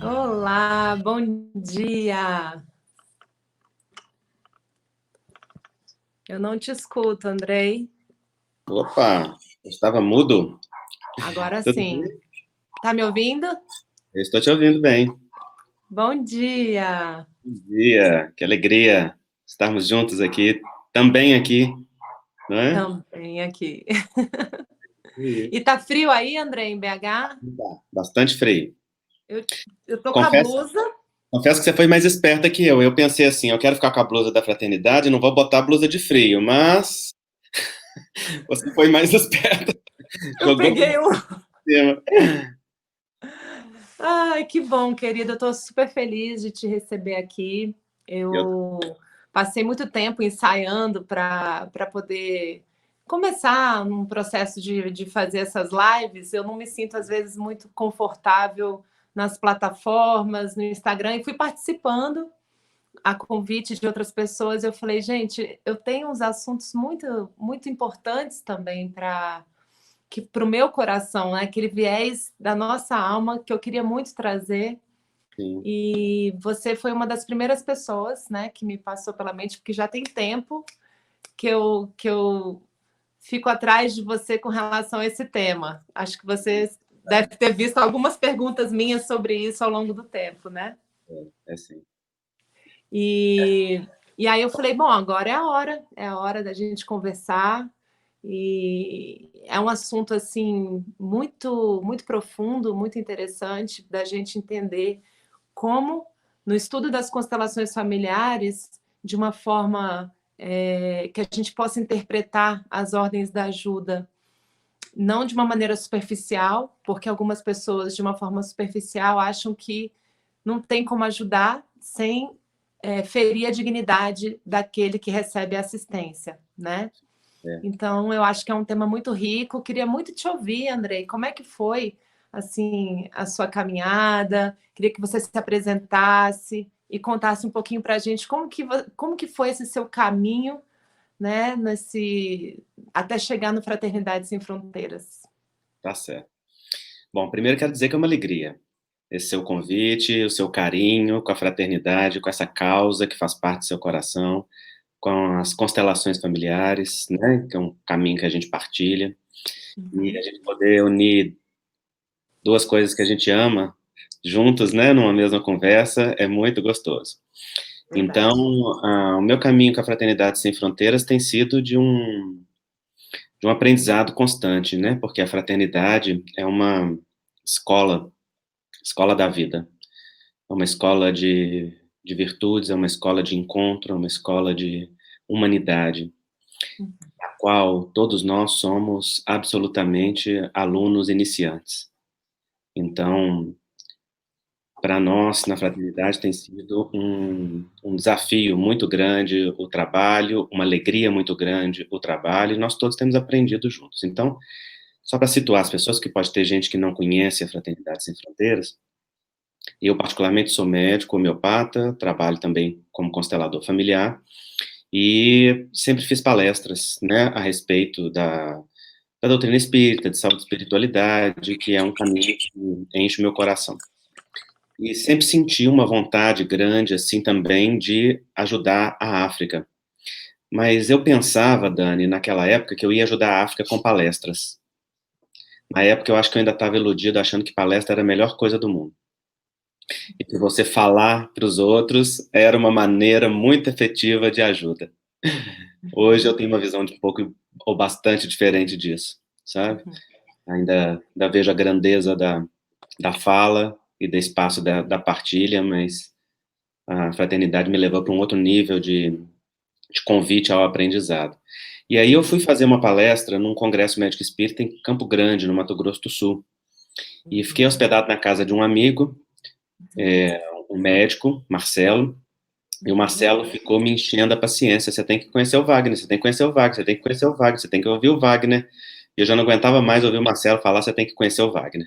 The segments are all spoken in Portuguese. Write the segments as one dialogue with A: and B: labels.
A: Olá, bom dia. Eu não te escuto, Andrei.
B: Opa, eu estava mudo?
A: Agora
B: Tudo
A: sim.
B: bem?
A: Tá me ouvindo?
B: Eu estou te ouvindo bem.
A: Bom dia.
B: Bom dia, que alegria estarmos juntos aqui, também aqui, não é?
A: Também aqui.
B: E
A: E tá frio aí, Andrei, em BH?
B: bastante frio.
A: Eu tô com a
B: Confesso,
A: blusa.
B: confesso que você foi mais esperta que eu. Eu pensei assim, eu quero ficar com a blusa da fraternidade, não vou botar a blusa de frio, mas você foi mais esperta.
A: Eu
B: Jogou
A: peguei um.
B: por cima.
A: Ai, que bom, querida. Eu tô super feliz de te receber aqui.
B: Eu,
A: Eu passei muito tempo ensaiando para poder começar um processo de fazer essas lives. Eu não me sinto, às vezes, muito confortável nas plataformas, no Instagram, e fui participando a convite de outras pessoas. Eu falei, gente, eu tenho uns assuntos muito, muito importantes também para o meu coração, né? Aquele viés da nossa alma que eu queria muito trazer.
B: sim.
A: E você foi uma das primeiras pessoas, né, que me passou pela mente, porque já tem tempo que eu fico atrás de você com relação a esse tema. Acho que você deve ter visto algumas perguntas minhas sobre isso ao longo do tempo, né?
B: É sim.
A: E, e aí eu falei, bom, agora é a hora da gente conversar. E é um assunto assim muito muito profundo, muito interessante da gente entender como, no estudo das constelações familiares, de uma forma que a gente possa interpretar as ordens da ajuda, não de uma maneira superficial, porque algumas pessoas, de uma forma superficial, acham que não tem como ajudar sem ferir a dignidade daquele que recebe a assistência, né?
B: É.
A: Então, eu acho que é um tema muito rico. Queria muito te ouvir, Andrei. Como é que foi, assim, a sua caminhada? Queria que você se apresentasse e contasse um pouquinho para a gente como que foi esse seu caminho, né, até chegar no Fraternidade Sem Fronteiras.
B: Tá certo. Bom, primeiro quero dizer que é uma alegria esse seu convite, o seu carinho com a fraternidade, com essa causa que faz parte do seu coração, com as constelações familiares, né, que é um caminho que a gente partilha, e a gente poder unir duas coisas que a gente ama juntos, né, numa mesma conversa, é muito gostoso. Então,
A: Verdade.
B: o meu caminho com a Fraternidade Sem Fronteiras tem sido de um aprendizado constante, né, porque a fraternidade é uma escola da vida, é uma escola de virtudes, é uma escola de encontro, é uma escola de humanidade, a qual todos nós somos absolutamente alunos iniciantes. Então, para nós, na fraternidade, tem sido um desafio muito grande o trabalho, uma alegria muito grande o trabalho, e nós todos temos aprendido juntos. Então, só para situar as pessoas, que pode ter gente que não conhece a Fraternidade Sem Fronteiras, eu particularmente sou médico, homeopata, trabalho também como constelador familiar, e sempre fiz palestras, né, a respeito da doutrina espírita, de saúde e espiritualidade, que é um caminho que enche o meu coração. E sempre senti uma vontade grande, assim, também, de ajudar a África. Mas eu pensava, Dani, naquela época, que eu ia ajudar a África com palestras. Na época, eu acho que eu ainda estava iludido, achando que palestra era a melhor coisa do mundo. E que você falar para os outros era uma maneira muito efetiva de ajuda. Hoje eu tenho uma visão de um pouco ou bastante diferente disso, sabe? Ainda vejo a grandeza da fala e do espaço da partilha, mas a fraternidade me levou para um outro nível de convite ao aprendizado. E aí eu fui fazer uma palestra num congresso médico espírita em Campo Grande, no Mato Grosso do Sul. E fiquei hospedado na casa de um amigo, um médico, Marcelo, e o Marcelo ficou me enchendo a paciência. Você tem que conhecer o Wagner, você tem que conhecer o Wagner, você tem que conhecer o Wagner, você tem que ouvir o Wagner. E eu já não aguentava mais ouvir o Marcelo falar, você tem que conhecer o Wagner.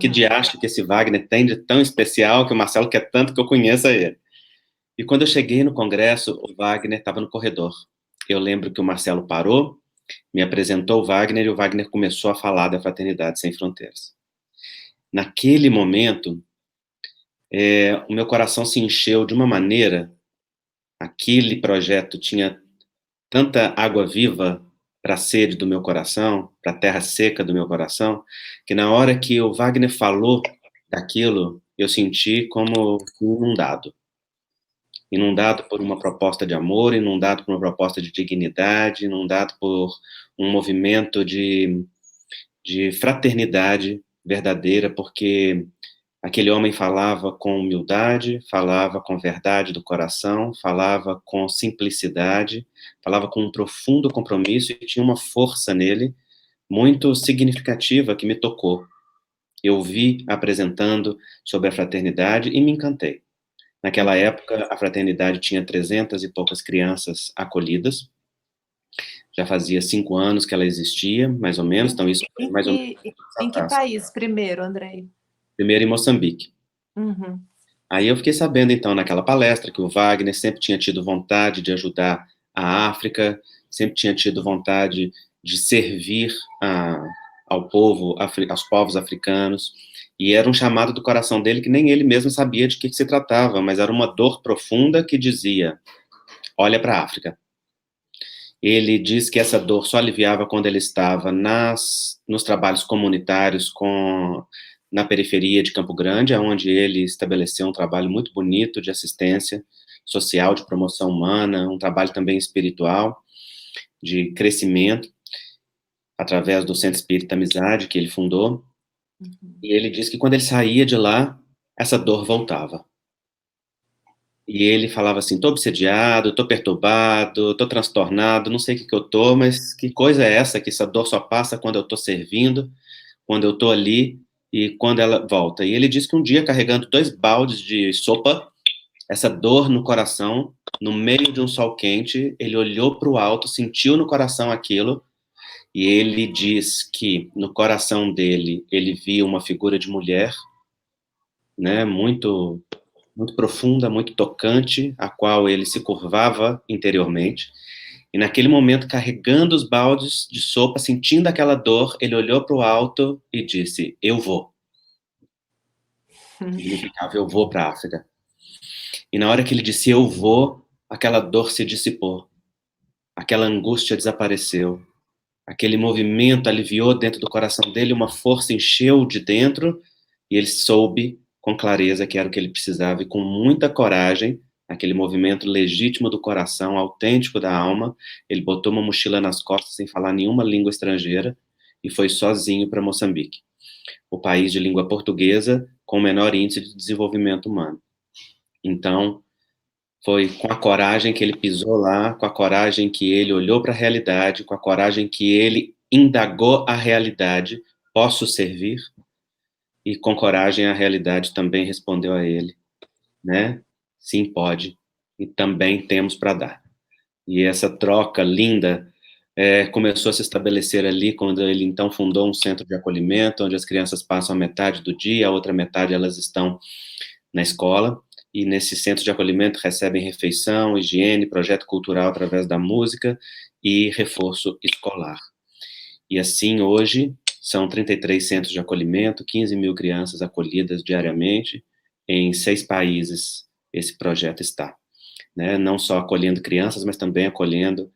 B: Que diacho que esse Wagner tem de tão especial que o Marcelo quer tanto que eu conheça ele. E quando eu cheguei no congresso, o Wagner estava no corredor. Eu lembro que o Marcelo parou, me apresentou o Wagner, e o Wagner começou a falar da Fraternidade Sem Fronteiras. Naquele momento, o meu coração se encheu de uma maneira, aquele projeto tinha tanta água viva para a sede do meu coração, para a terra seca do meu coração, que na hora que o Wagner falou daquilo, eu senti como inundado por uma proposta de amor, inundado por uma proposta de dignidade, inundado por um movimento de fraternidade verdadeira, porque aquele homem falava com humildade, falava com verdade do coração, falava com simplicidade, falava com um profundo compromisso e tinha uma força nele muito significativa que me tocou. Eu vi apresentando sobre a fraternidade e me encantei. Naquela época, a fraternidade tinha 300 e poucas crianças acolhidas. Já fazia 5 anos que ela existia, mais ou menos, então isso foi mais ou menos
A: Em que
B: atrás.
A: país primeiro, Andrei?
B: Primeiro em Moçambique.
A: Uhum.
B: Aí eu fiquei sabendo, então, naquela palestra, que o Wagner sempre tinha tido vontade de ajudar a África, sempre tinha tido vontade de servir ao povo, aos povos africanos, e era um chamado do coração dele que nem ele mesmo sabia de que se tratava, mas era uma dor profunda que dizia: olha para a África. Ele diz que essa dor só aliviava quando ele estava nos trabalhos comunitários na periferia de Campo Grande, onde ele estabeleceu um trabalho muito bonito de assistência social, de promoção humana, um trabalho também espiritual, de crescimento, através do Centro Espírita Amizade, que ele fundou. E ele diz que quando ele saía de lá, essa dor voltava. E ele falava assim: tô obsediado, tô perturbado, tô transtornado, não sei o que eu tô, mas que coisa é essa, que essa dor só passa quando eu tô servindo, quando eu tô ali e quando ela volta. E ele disse que um dia, carregando 2 baldes de sopa, essa dor no coração, no meio de um sol quente, ele olhou para o alto, sentiu no coração aquilo, e ele diz que no coração dele, ele via uma figura de mulher, né, muito muito profunda, muito tocante, a qual ele se curvava interiormente. E naquele momento, carregando os baldes de sopa, sentindo aquela dor, ele olhou para o alto e disse: eu vou. Significava: eu vou para a África. E na hora que ele disse eu vou, aquela dor se dissipou, aquela angústia desapareceu, aquele movimento aliviou dentro do coração dele, uma força encheu de dentro, e ele soube com clareza que era o que ele precisava, e com muita coragem, aquele movimento legítimo do coração, autêntico da alma, ele botou uma mochila nas costas sem falar nenhuma língua estrangeira e foi sozinho para Moçambique, o país de língua portuguesa com o menor índice de desenvolvimento humano. Então, Foi com a coragem que ele pisou lá, com a coragem que ele olhou para a realidade, com a coragem que ele indagou a realidade, posso servir? E com coragem a realidade também respondeu a ele, né? Sim, pode, e também temos para dar. E essa troca linda começou a se estabelecer ali quando ele então fundou um centro de acolhimento, onde as crianças passam a metade do dia, a outra metade elas estão na escola, e nesse centro de acolhimento recebem refeição, higiene, projeto cultural através da música e reforço escolar. E assim, hoje, são 33 centros de acolhimento, 15 mil crianças acolhidas diariamente, em 6 países esse projeto está, né? Não só acolhendo crianças, mas também acolhendo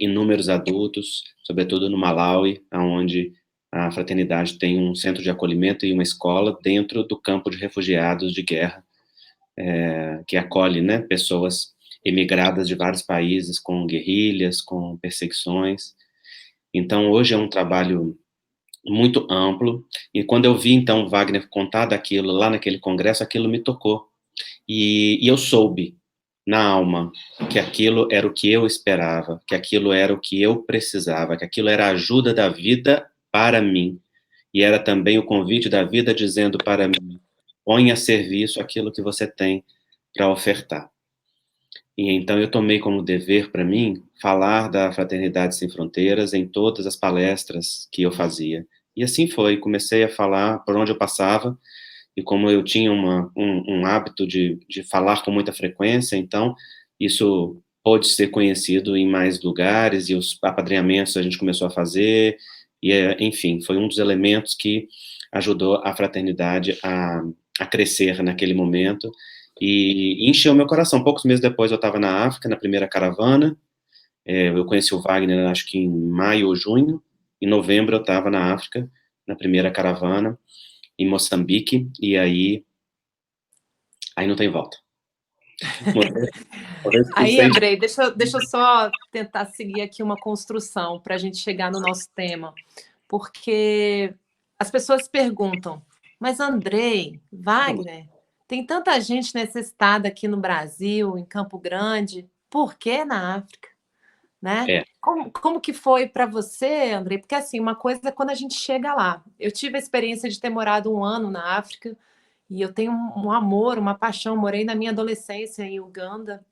B: inúmeros adultos, sobretudo no Malawi, onde a fraternidade tem um centro de acolhimento e uma escola dentro do campo de refugiados de guerra, que acolhe, né, pessoas emigradas de vários países com guerrilhas, com perseguições. Então, hoje é um trabalho muito amplo, e quando eu vi, então, Wagner contar daquilo lá naquele congresso, aquilo me tocou, e eu soube, na alma, que aquilo era o que eu esperava, que aquilo era o que eu precisava, que aquilo era a ajuda da vida para mim, e era também o convite da vida dizendo para mim, põe a serviço aquilo que você tem para ofertar. E então eu tomei como dever para mim falar da Fraternidade Sem Fronteiras em todas as palestras que eu fazia. E assim foi, comecei a falar por onde eu passava, e como eu tinha um hábito de falar com muita frequência, então isso pôde ser conhecido em mais lugares, e os apadrinhamentos a gente começou a fazer, e enfim, foi um dos elementos que ajudou a fraternidade a crescer naquele momento, e encheu meu coração. Poucos meses depois eu estava na África, na primeira caravana, eu conheci o Wagner, acho que em maio ou junho, em novembro eu estava na África, na primeira caravana, em Moçambique, e aí não tem volta.
A: Aí, Andrei, deixa eu só tentar seguir aqui uma construção para a gente chegar no nosso tema, porque as pessoas perguntam, mas Andrei, Wagner, tem tanta gente necessitada aqui no Brasil, em Campo Grande, por que na África? Né? Como que foi para você, Andrei? Porque assim, uma coisa é quando a gente chega lá. Eu tive a experiência de ter morado 1 ano na África, e eu tenho um amor, uma paixão. Morei na minha adolescência em Uganda,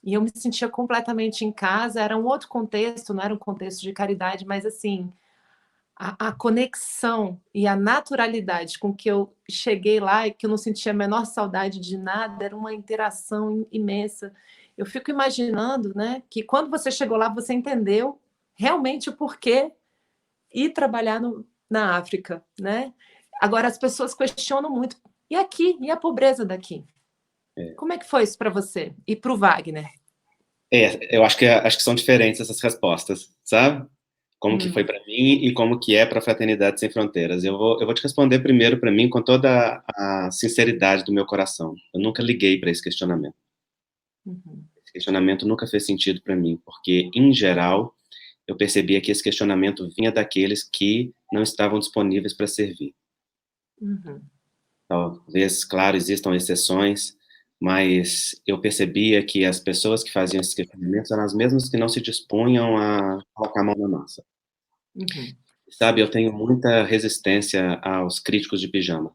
A: e eu me sentia completamente em casa. Era um outro contexto, não era um contexto de caridade, mas assim, a conexão e a naturalidade com que eu cheguei lá, e que eu não sentia a menor saudade de nada, era uma interação imensa. Eu fico imaginando, né, que quando você chegou lá, você entendeu realmente o porquê ir trabalhar na África, né? Agora, as pessoas questionam muito, e aqui? E a pobreza daqui? Como é que foi isso para você? E para o Wagner?
B: Eu acho que são diferentes essas respostas, sabe? Como que foi para mim e como que é para a Fraternidade Sem Fronteiras. Eu vou te responder primeiro para mim com toda a sinceridade do meu coração. Eu nunca liguei para esse questionamento. Esse questionamento nunca fez sentido para mim, porque, em geral, eu percebia que esse questionamento vinha daqueles que não estavam disponíveis para servir. Talvez, claro, existam exceções, mas eu percebia que as pessoas que faziam esses questionamentos eram as mesmas que não se dispunham a colocar a mão na massa. Sabe, eu tenho muita resistência aos críticos de pijama.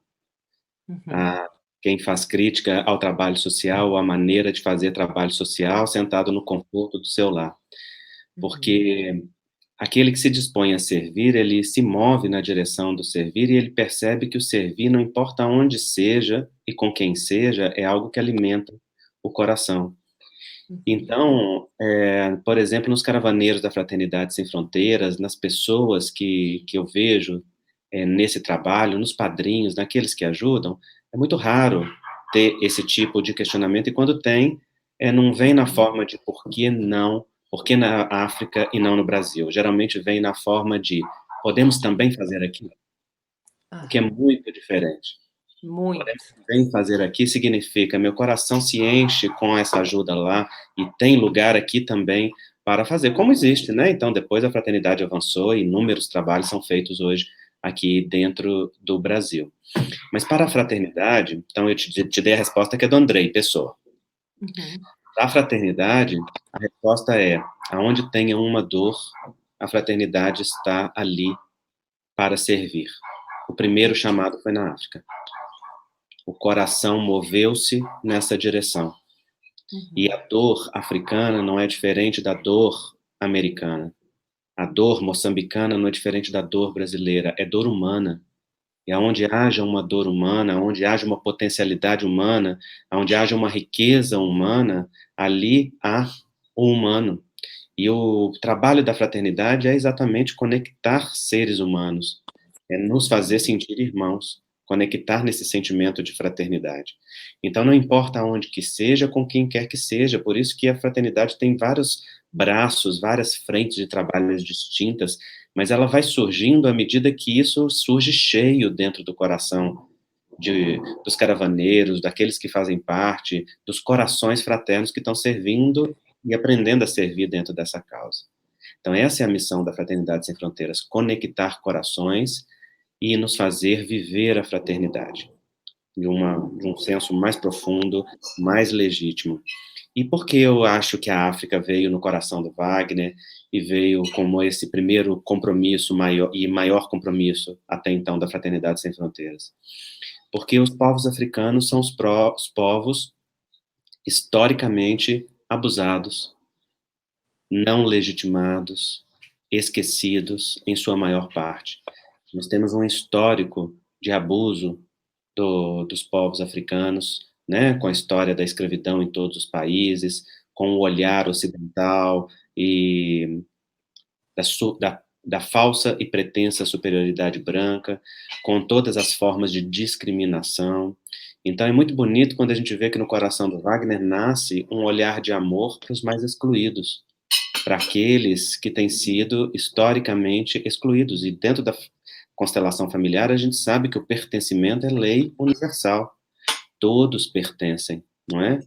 B: A quem faz crítica ao trabalho social, à maneira de fazer trabalho social, sentado no conforto do seu lar. Porque aquele que se dispõe a servir, ele se move na direção do servir, e ele percebe que o servir, não importa onde seja e com quem seja, é algo que alimenta o coração. Então, por exemplo, nos caravaneiros da Fraternidade Sem Fronteiras, nas pessoas que eu vejo nesse trabalho, nos padrinhos, naqueles que ajudam, é muito raro ter esse tipo de questionamento, e quando tem, não vem na forma de por que na África e não no Brasil? Geralmente vem na forma de, podemos também fazer aqui? O que é muito diferente.
A: Muito.
B: Podemos também fazer aqui significa, meu coração se enche com essa ajuda lá, e tem lugar aqui também para fazer, como existe, né? Então, depois a fraternidade avançou, e inúmeros trabalhos são feitos hoje aqui dentro do Brasil. Mas para a fraternidade, então eu te dei a resposta que é do Andrei Pessoa. Da fraternidade, a resposta é: aonde tenha uma dor, a fraternidade está ali para servir. O primeiro chamado foi na África. O coração moveu-se nessa direção. E a dor africana não é diferente da dor americana. A dor moçambicana não é diferente da dor brasileira, é dor humana. E aonde haja uma dor humana, onde haja uma potencialidade humana, onde haja uma riqueza humana, ali há o humano. E o trabalho da fraternidade é exatamente conectar seres humanos, é nos fazer sentir irmãos, conectar nesse sentimento de fraternidade. Então, não importa onde que seja, com quem quer que seja, por isso que a fraternidade tem vários braços, várias frentes de trabalhos distintas, mas ela vai surgindo à medida que isso surge cheio dentro do coração dos caravaneiros, daqueles que fazem parte, dos corações fraternos que estão servindo e aprendendo a servir dentro dessa causa. Então, essa é a missão da Fraternidade Sem Fronteiras: conectar corações e nos fazer viver a fraternidade de um senso mais profundo, mais legítimo. E por que eu acho que a África veio no coração do Wagner e veio como esse primeiro compromisso maior e maior compromisso até então da Fraternidade Sem Fronteiras? Porque os povos africanos são os povos historicamente abusados, não legitimados, esquecidos em sua maior parte. Nós temos um histórico de abuso dos povos africanos, né, com a história da escravidão em todos os países, com o olhar ocidental e da falsa e pretensa superioridade branca, com todas as formas de discriminação. Então é muito bonito quando a gente vê que no coração do Wagner nasce um olhar de amor para os mais excluídos, para aqueles que têm sido historicamente excluídos. E dentro da constelação familiar, a gente sabe que o pertencimento é lei universal. Todos pertencem, não é?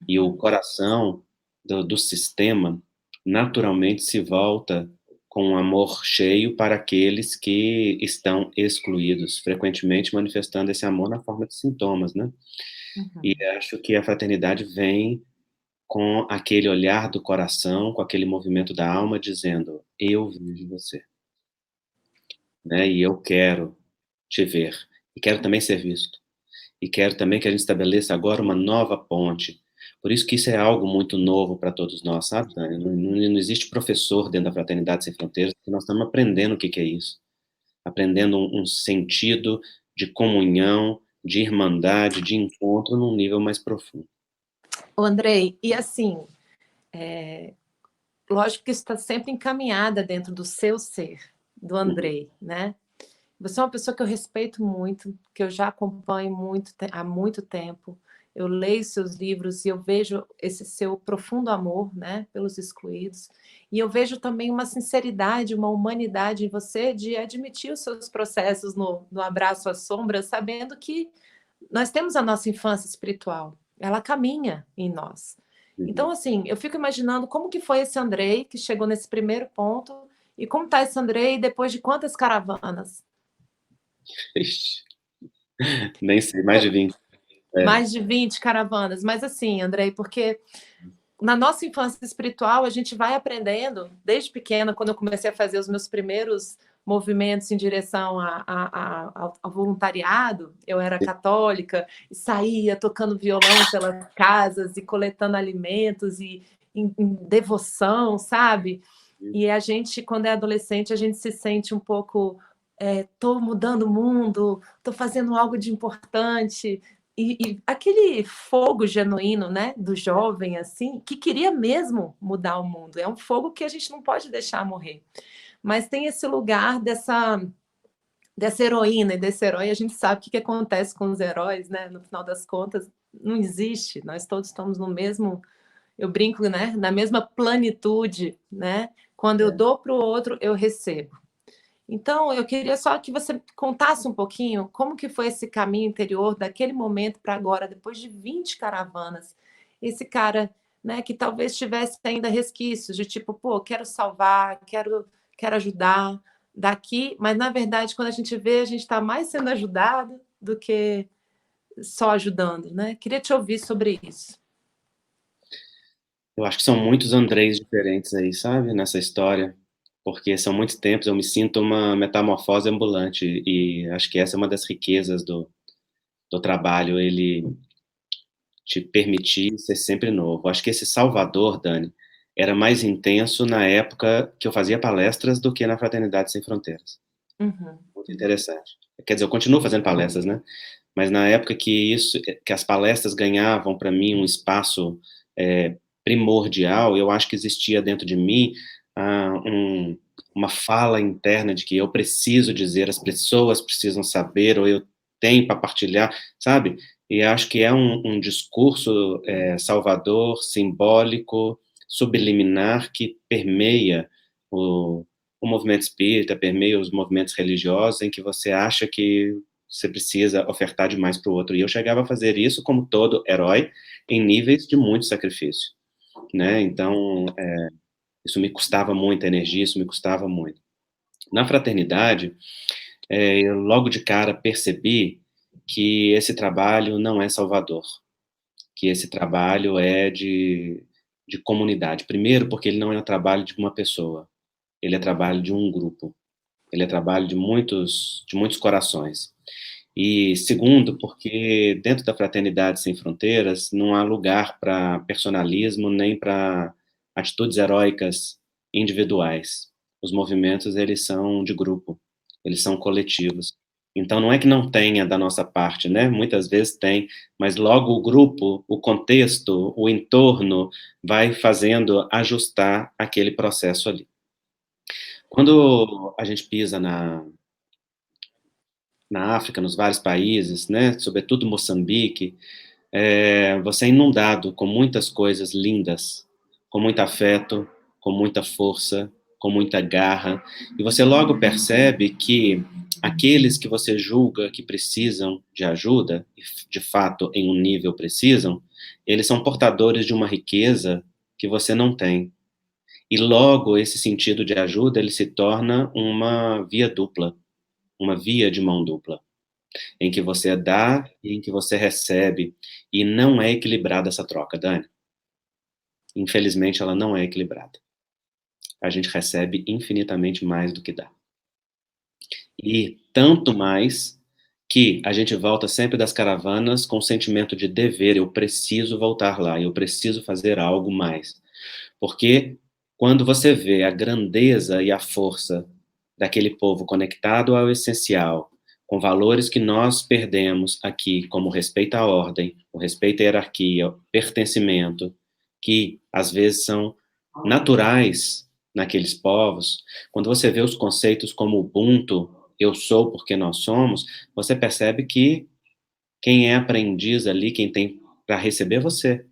B: E o coração do sistema naturalmente se volta com um amor cheio para aqueles que estão excluídos, frequentemente manifestando esse amor na forma de sintomas, né? E acho que a fraternidade vem com aquele olhar do coração, com aquele movimento da alma, dizendo: eu vejo você, né? E eu quero te ver, e quero também ser visto, e quero também que a gente estabeleça agora uma nova ponte. Por isso que isso é algo muito novo para todos nós, sabe, Dani? Não existe professor dentro da Fraternidade Sem Fronteiras, porque nós estamos aprendendo o que é isso. Aprendendo um sentido de comunhão, de irmandade, de encontro num nível mais profundo.
A: Ô, Andrei, e assim, lógico que isso está sempre encaminhada dentro do seu ser, do Andrei, né? Você é uma pessoa que eu respeito muito, que eu já acompanho há muito tempo. Eu leio seus livros e eu vejo esse seu profundo amor, né, pelos excluídos. E eu vejo também uma sinceridade, uma humanidade em você de admitir os seus processos no Abraço à Sombra, sabendo que nós temos a nossa infância espiritual. Ela caminha em nós. Então, assim, eu fico imaginando como que foi esse Andrei que chegou nesse primeiro ponto e como está esse Andrei depois de quantas caravanas?
B: Ixi, nem sei, mais de 20.
A: Mais de 20 caravanas. Mas assim, Andrei, porque na nossa infância espiritual a gente vai aprendendo, desde pequena, quando eu comecei a fazer os meus primeiros movimentos em direção ao voluntariado, eu era católica e saía tocando violão pelas casas e coletando alimentos e em devoção, sabe? E a gente, quando é adolescente, a gente se sente um pouco estou mudando o mundo, estou fazendo algo de importante. E aquele fogo genuíno, né, do jovem, assim, que queria mesmo mudar o mundo. É um fogo que a gente não pode deixar morrer. Mas tem esse lugar dessa heroína e desse herói. A gente sabe o que acontece com os heróis, né? No final das contas, não existe. Nós todos estamos no mesmo... Eu brinco, né? Na mesma plenitude, né? Quando eu dou para o outro, eu recebo. Então, eu queria só que você contasse um pouquinho como que foi esse caminho interior daquele momento para agora, depois de 20 caravanas. Esse cara, né, que talvez tivesse ainda resquícios de tipo, pô, quero salvar, quero ajudar daqui, mas na verdade, quando a gente vê, a gente está mais sendo ajudado do que só ajudando, né? Queria te ouvir sobre isso.
B: Eu acho que são muitos Andrés diferentes aí, sabe, nessa história, porque são muitos tempos, eu me sinto uma metamorfose ambulante, e acho que essa é uma das riquezas do trabalho, ele te permitir ser sempre novo. Acho que esse Salvador, Dani, era mais intenso na época que eu fazia palestras do que na Fraternidade Sem Fronteiras.
A: Uhum.
B: Muito interessante. Quer dizer, eu continuo fazendo palestras, né? Mas na época que as palestras ganhavam para mim um espaço primordial, eu acho que existia dentro de mim uma fala interna de que eu preciso dizer, as pessoas precisam saber, ou eu tenho para partilhar, sabe? E acho que é um discurso salvador, simbólico, subliminar, que permeia o movimento espírita, permeia os movimentos religiosos, em que você acha que você precisa ofertar demais para o outro. E eu chegava a fazer isso como todo herói, em níveis de muito sacrifício, né? Então, isso me custava muita energia, isso me custava muito. Na fraternidade, eu logo de cara percebi que esse trabalho não é salvador, que esse trabalho é de comunidade. Primeiro, porque ele não é o trabalho de uma pessoa, ele é trabalho de um grupo, ele é trabalho de muitos corações. E segundo, porque dentro da Fraternidade Sem Fronteiras não há lugar para personalismo nem para atitudes heróicas individuais. Os movimentos, eles são de grupo, eles são coletivos. Então não é que não tenha da nossa parte, né? Muitas vezes tem, mas logo o grupo, o contexto, o entorno vai fazendo ajustar aquele processo ali. Quando a gente pisa na África, nos vários países, né, sobretudo Moçambique, você é inundado com muitas coisas lindas, com muito afeto, com muita força, com muita garra, e você logo percebe que aqueles que você julga que precisam de ajuda, e de fato em um nível precisam, eles são portadores de uma riqueza que você não tem. E logo esse sentido de ajuda, ele se torna uma via dupla, uma via de mão dupla, em que você dá e em que você recebe, e não é equilibrada essa troca, Dani. Infelizmente, ela não é equilibrada. A gente recebe infinitamente mais do que dá. E tanto mais que a gente volta sempre das caravanas com o sentimento de dever, eu preciso voltar lá, eu preciso fazer algo mais. Porque quando você vê a grandeza e a força daquele povo conectado ao essencial, com valores que nós perdemos aqui, como respeito à ordem, o respeito à hierarquia, o pertencimento, que às vezes são naturais naqueles povos, quando você vê os conceitos como Ubuntu, eu sou porque nós somos, você percebe que quem é aprendiz ali, quem tem para receber é você.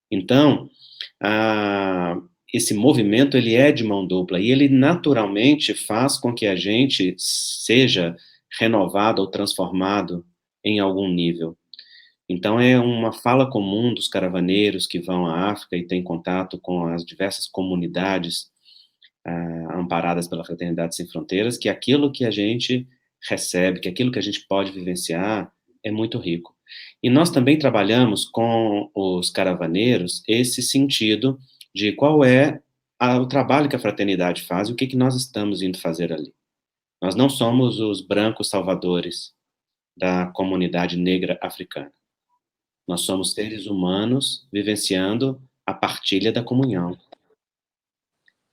B: Então, esse movimento, ele é de mão dupla, e ele naturalmente faz com que a gente seja renovado ou transformado em algum nível. Então, é uma fala comum dos caravaneiros que vão à África e têm contato com as diversas comunidades amparadas pela Fraternidade Sem Fronteiras, que aquilo que a gente recebe, que aquilo que a gente pode vivenciar é muito rico. E nós também trabalhamos com os caravaneiros esse sentido de qual é o trabalho que a fraternidade faz e o que nós estamos indo fazer ali. Nós não somos os brancos salvadores da comunidade negra africana. Nós somos seres humanos vivenciando a partilha da comunhão.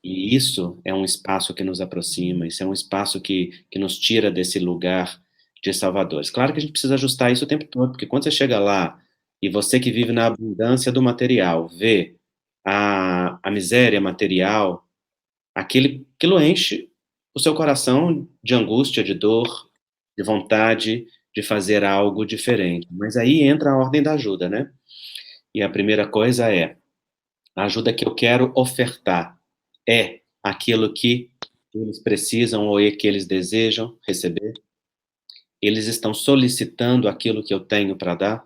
B: E isso é um espaço que nos aproxima, isso é um espaço que nos tira desse lugar de salvadores. Claro que a gente precisa ajustar isso o tempo todo, porque quando você chega lá e você que vive na abundância do material vê a miséria material, aquilo enche o seu coração de angústia, de dor, de vontade de fazer algo diferente. Mas aí entra a ordem da ajuda, né? E a primeira coisa é: a ajuda que eu quero ofertar é aquilo que eles precisam ou é que eles desejam receber? Eles estão solicitando aquilo que eu tenho para dar?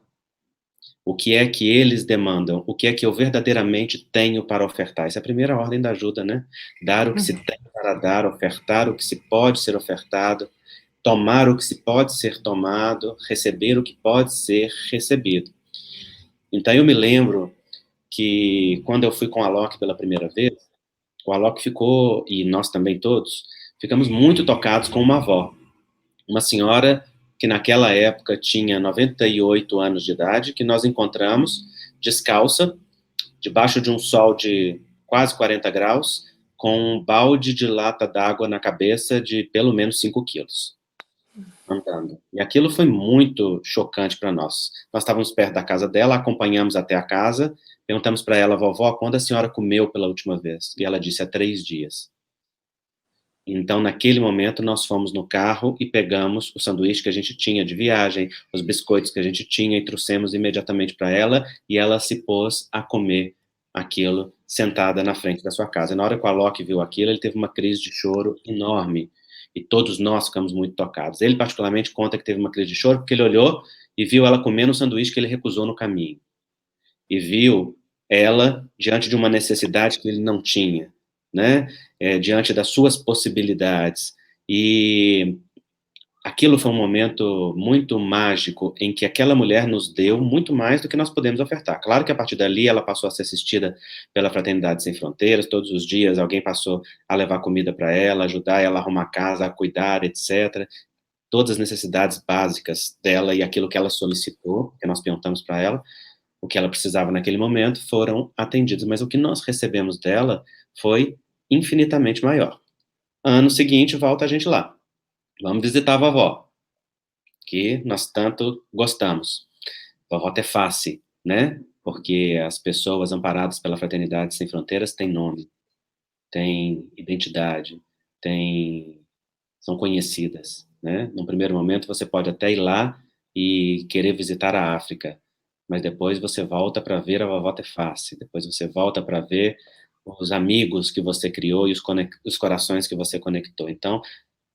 B: O que é que eles demandam? O que é que eu verdadeiramente tenho para ofertar? Essa é a primeira ordem da ajuda, né? Dar o que se
A: Uhum.
B: tem para dar, ofertar o que se pode ser ofertado, tomar o que se pode ser tomado, receber o que pode ser recebido. Então eu me lembro que quando eu fui com o Alok pela primeira vez, o Alok ficou, e nós também todos, ficamos muito tocados com uma avó. Uma senhora que naquela época tinha 98 anos de idade, que nós encontramos descalça, debaixo de um sol de quase 40 graus, com um balde de lata d'água na cabeça de pelo menos 5 quilos, andando. E aquilo foi muito chocante para nós. Nós estávamos perto da casa dela, acompanhamos até a casa, perguntamos para ela, vovó, quando a senhora comeu pela última vez? E ela disse, há 3 dias. Então, naquele momento, nós fomos no carro e pegamos o sanduíche que a gente tinha de viagem, os biscoitos que a gente tinha e trouxemos imediatamente para ela, e ela se pôs a comer aquilo sentada na frente da sua casa. E na hora que o Alok viu aquilo, ele teve uma crise de choro enorme, e todos nós ficamos muito tocados. Ele, particularmente, conta que teve uma crise de choro porque ele olhou e viu ela comendo o sanduíche que ele recusou no caminho, e viu ela diante de uma necessidade que ele não tinha, né? Diante das suas possibilidades. E aquilo foi um momento muito mágico em que aquela mulher nos deu muito mais do que nós podemos ofertar. Claro que a partir dali ela passou a ser assistida pela Fraternidade Sem Fronteiras, todos os dias alguém passou a levar comida para ela, ajudar ela a arrumar casa, a cuidar, etc. Todas as necessidades básicas dela e aquilo que ela solicitou, que nós perguntamos para ela, o que ela precisava naquele momento, foram atendidos, mas o que nós recebemos dela foi infinitamente maior. Ano seguinte, volta a gente lá. Vamos visitar a vovó, que nós tanto gostamos. Vovó Teface, né? Porque as pessoas amparadas pela Fraternidade Sem Fronteiras têm nome, têm identidade, são conhecidas, né? Num primeiro momento, você pode até ir lá e querer visitar a África, mas depois você volta para ver a vovó Teface, depois você volta para ver os amigos que você criou e os corações que você conectou. Então,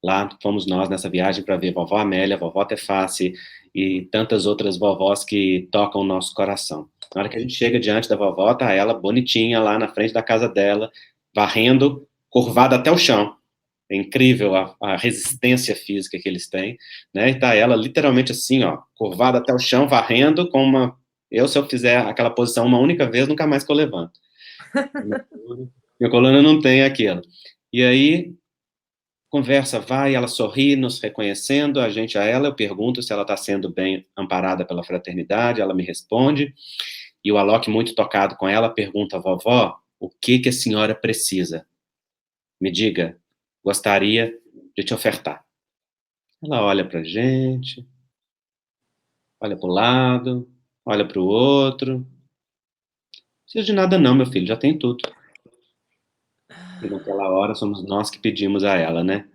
B: lá fomos nós nessa viagem para ver vovó Amélia, vovó Teface e tantas outras vovós que tocam o nosso coração. Na hora que a gente chega diante da vovó, tá ela bonitinha lá na frente da casa dela, varrendo, curvada até o chão. É incrível a resistência física que eles têm, né? E tá ela literalmente assim, ó, curvada até o chão, varrendo com uma... se eu fizer aquela posição uma única vez, nunca mais que eu levanto. Minha coluna não tem aquilo. E aí, conversa vai, ela sorri, nos reconhecendo, a gente a ela, eu pergunto se ela está sendo bem amparada pela fraternidade, ela me responde, e o Alok, muito tocado com ela, pergunta, vovó, o que que a senhora precisa? Me diga, gostaria de te ofertar. Ela olha pra gente, olha pro lado, olha pro outro. Não precisa de nada não, meu filho, já tem tudo. E naquela hora somos nós que pedimos a ela, né?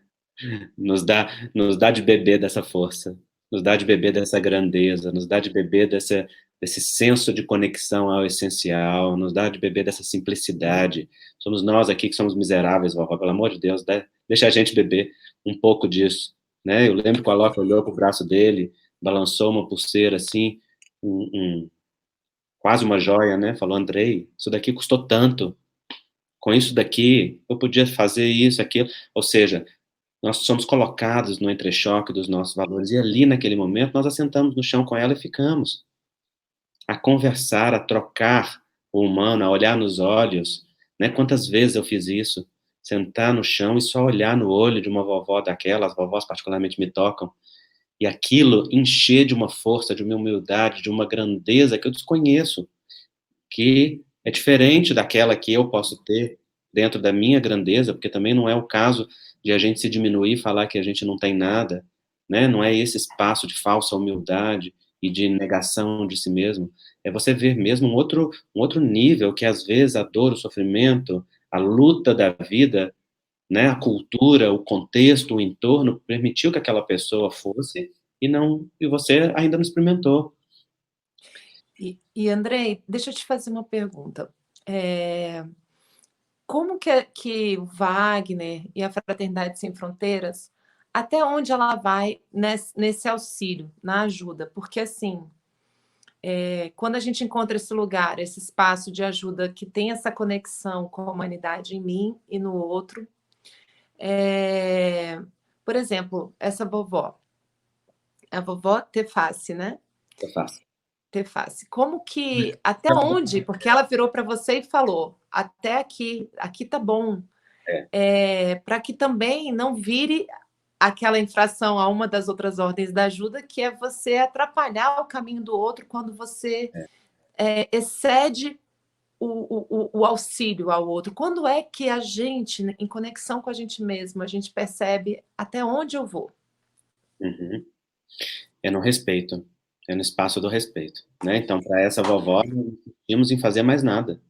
B: Nos dá de beber dessa força, nos dá de beber dessa grandeza, nos dá de beber desse senso de conexão ao essencial, nos dá de beber dessa simplicidade. Somos nós aqui que somos miseráveis, vovó, pelo amor de Deus, deixa a gente beber um pouco disso, né? Eu lembro que o Alok olhou pro braço dele, balançou uma pulseira assim, quase uma joia, né? Falou, Andrei, isso daqui custou tanto, com isso daqui eu podia fazer isso, aquilo, ou seja, nós somos colocados no entrechoque dos nossos valores, e ali, naquele momento, nós assentamos no chão com ela e ficamos a conversar, a trocar o humano, a olhar nos olhos, né? Quantas vezes eu fiz isso? Sentar no chão e só olhar no olho de uma vovó daquela, as vovós particularmente me tocam, e aquilo encher de uma força, de uma humildade, de uma grandeza que eu desconheço, que é diferente daquela que eu posso ter dentro da minha grandeza, porque também não é o caso de a gente se diminuir e falar que a gente não tem nada, né? Não é esse espaço de falsa humildade e de negação de si mesmo. É você ver mesmo um outro nível que às vezes a dor, o sofrimento, a luta da vida, né? A cultura, o contexto, o entorno permitiu que aquela pessoa fosse e você ainda não experimentou.
A: E Andrei, deixa eu te fazer uma pergunta. Como que o Wagner e a Fraternidade Sem Fronteiras, até onde ela vai nesse auxílio, na ajuda? Porque, assim, quando a gente encontra esse lugar, esse espaço de ajuda que tem essa conexão com a humanidade em mim e no outro, por exemplo, essa vovó, a vovó Teface, né?
B: É fácil.
A: ter face. Como que, até onde? Porque ela virou para você e falou, até aqui, aqui tá bom. Para que também não vire aquela infração a uma das outras ordens da ajuda, que é você atrapalhar o caminho do outro quando você excede o auxílio ao outro. Quando é que a gente, em conexão com a gente mesmo, a gente percebe até onde eu vou?
B: Uhum. É no respeito, é no espaço do respeito, né? Então, para essa vovó, não insistimos em fazer mais nada.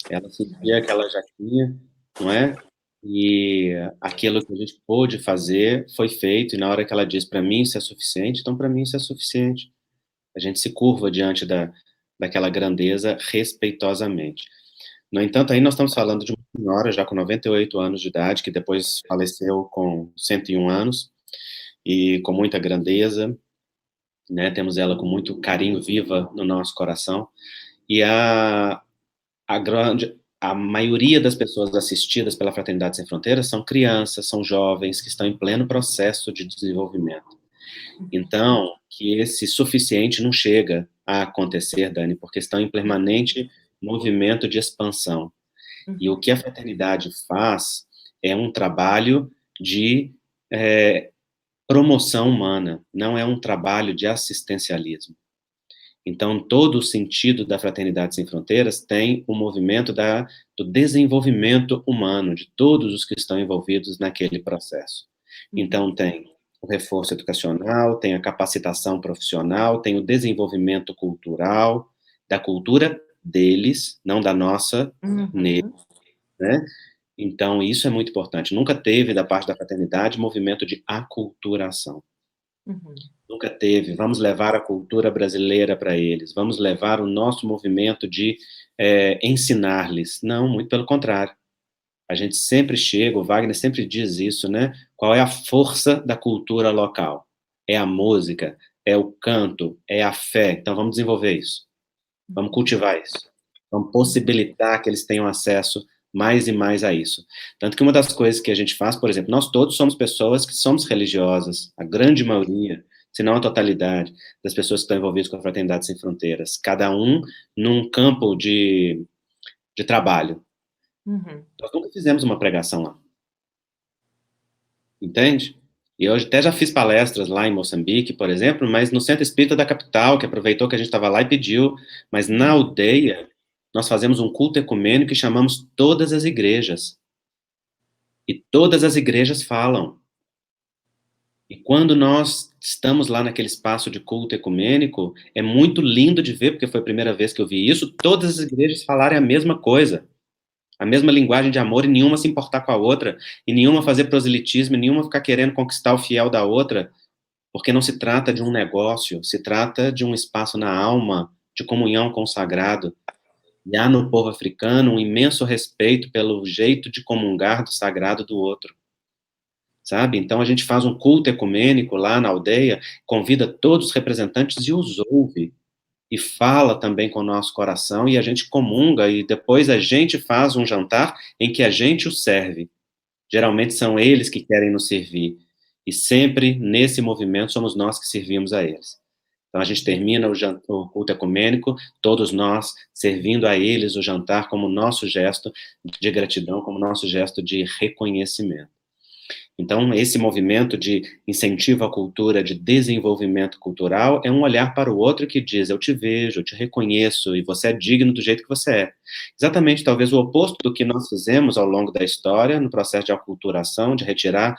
B: Ela sentia que ela já tinha, não é? E aquilo que a gente pôde fazer foi feito, e na hora que ela diz para mim isso é suficiente, então para mim isso é suficiente. A gente se curva diante daquela grandeza respeitosamente. No entanto, aí nós estamos falando de uma senhora já com 98 anos de idade, que depois faleceu com 101 anos, e com muita grandeza, né? Temos ela com muito carinho viva no nosso coração, e a maioria das pessoas assistidas pela Fraternidade Sem Fronteiras são crianças, são jovens que estão em pleno processo de desenvolvimento. Então, que esse suficiente não chega a acontecer, Dani, porque estão em permanente movimento de expansão. E o que a fraternidade faz é um trabalho de promoção humana, não é um trabalho de assistencialismo. Então, todo o sentido da Fraternidade Sem Fronteiras tem o movimento do desenvolvimento humano, de todos os que estão envolvidos naquele processo. Então, tem o reforço educacional, tem a capacitação profissional, tem o desenvolvimento cultural, da cultura deles, não da nossa, neles, né? Então, isso é muito importante. Nunca teve, da parte da fraternidade, movimento de aculturação. Nunca teve. Vamos levar a cultura brasileira para eles. Vamos levar o nosso movimento de ensinar-lhes. Não, muito pelo contrário. A gente sempre chega, o Wagner sempre diz isso, né? Qual é a força da cultura local? É a música, é o canto, é a fé. Então, vamos desenvolver isso. Vamos cultivar isso. Vamos possibilitar que eles tenham acesso mais e mais a isso. Tanto que uma das coisas que a gente faz, por exemplo, nós todos somos pessoas que somos religiosas, a grande maioria, se não a totalidade, das pessoas que estão envolvidas com a Fraternidade Sem Fronteiras, cada um num campo de trabalho. Nós nunca fizemos uma pregação lá. Entende? E eu até já fiz palestras lá em Moçambique, por exemplo, mas no Centro Espírita da capital, que aproveitou que a gente estava lá e pediu, mas na aldeia, nós fazemos um culto ecumênico e chamamos todas as igrejas. E todas as igrejas falam. E quando nós estamos lá naquele espaço de culto ecumênico, é muito lindo de ver, porque foi a primeira vez que eu vi isso, todas as igrejas falarem a mesma coisa. A mesma linguagem de amor, e nenhuma se importar com a outra, e nenhuma fazer proselitismo, e nenhuma ficar querendo conquistar o fiel da outra, porque não se trata de um negócio, se trata de um espaço na alma, de comunhão com o sagrado. E há no povo africano um imenso respeito pelo jeito de comungar do sagrado do outro, sabe? Então a gente faz um culto ecumênico lá na aldeia, convida todos os representantes e os ouve, e fala também com o nosso coração, e a gente comunga, e depois a gente faz um jantar em que a gente os serve. Geralmente são eles que querem nos servir, e sempre nesse movimento somos nós que servimos a eles. Então a gente termina o culto ecumênico, todos nós servindo a eles o jantar como nosso gesto de gratidão, como nosso gesto de reconhecimento. Então, esse movimento de incentivo à cultura, de desenvolvimento cultural, é um olhar para o outro que diz, eu te vejo, eu te reconheço, e você é digno do jeito que você é. Exatamente, talvez o oposto do que nós fizemos ao longo da história, no processo de aculturação, de retirar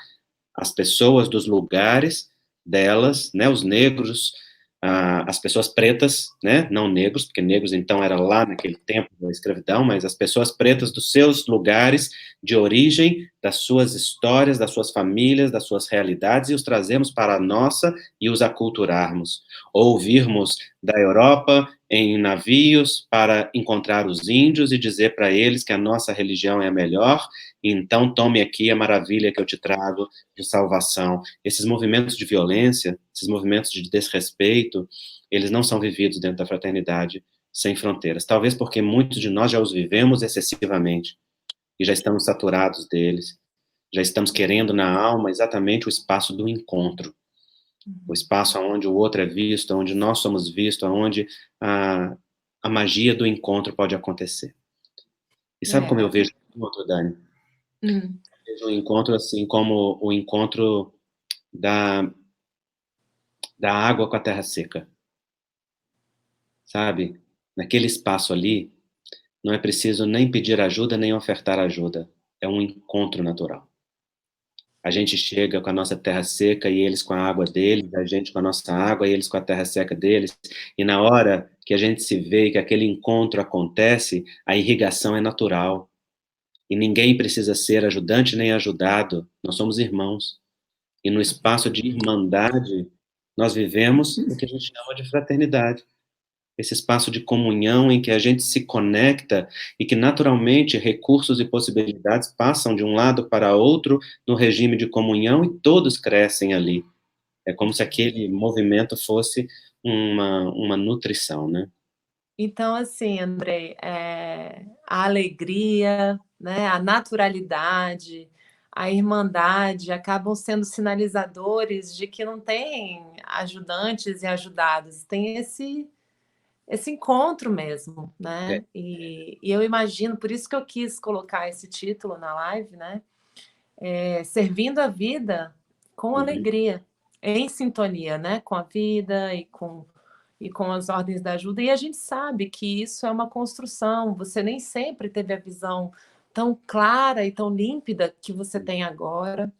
B: as pessoas dos lugares delas, né, os negros, as pessoas pretas, né, não negros, porque negros então era lá naquele tempo da escravidão, mas as pessoas pretas dos seus lugares de origem, das suas histórias, das suas famílias, das suas realidades, e os trazemos para a nossa e os aculturarmos. Ouvirmos da Europa em navios para encontrar os índios e dizer para eles que a nossa religião é a melhor, então tome aqui a maravilha que eu te trago de salvação. Esses movimentos de violência, esses movimentos de desrespeito, eles não são vividos dentro da Fraternidade Sem Fronteiras. Talvez porque muitos de nós já os vivemos excessivamente e já estamos saturados deles, já estamos querendo na alma exatamente o espaço do encontro. O espaço onde o outro é visto, onde nós somos vistos, onde a magia do encontro pode acontecer. E sabe como eu
A: É.
B: vejo o encontro, Dani?
A: Hum.
B: Eu vejo o encontro assim como o encontro da, da água com a terra seca, sabe? Naquele espaço ali, não é preciso nem pedir ajuda, nem ofertar ajuda. É um encontro natural. A gente chega com a nossa terra seca e eles com a água deles, a gente com a nossa água e eles com a terra seca deles. E na hora que a gente se vê e que aquele encontro acontece, a irrigação é natural. E ninguém precisa ser ajudante nem ajudado. Nós somos irmãos. E no espaço de irmandade, nós vivemos o que a gente chama de fraternidade. Esse espaço de comunhão em que a gente se conecta e que naturalmente recursos e possibilidades passam de um lado para outro no regime de comunhão e todos crescem ali. É como se aquele movimento fosse uma nutrição, né?
A: Então, assim, Andrei, a alegria, né, a naturalidade, a irmandade acabam sendo sinalizadores de que não tem ajudantes e ajudados, tem esse encontro mesmo,
B: É.
A: né? E eu imagino, por isso que eu quis colocar esse título na live, né? Servindo a vida com
B: Uhum.
A: alegria, em sintonia, né? Com a vida e com as ordens da ajuda. E a gente sabe que isso é uma construção. Você nem sempre teve a visão tão clara e tão límpida que você tem agora.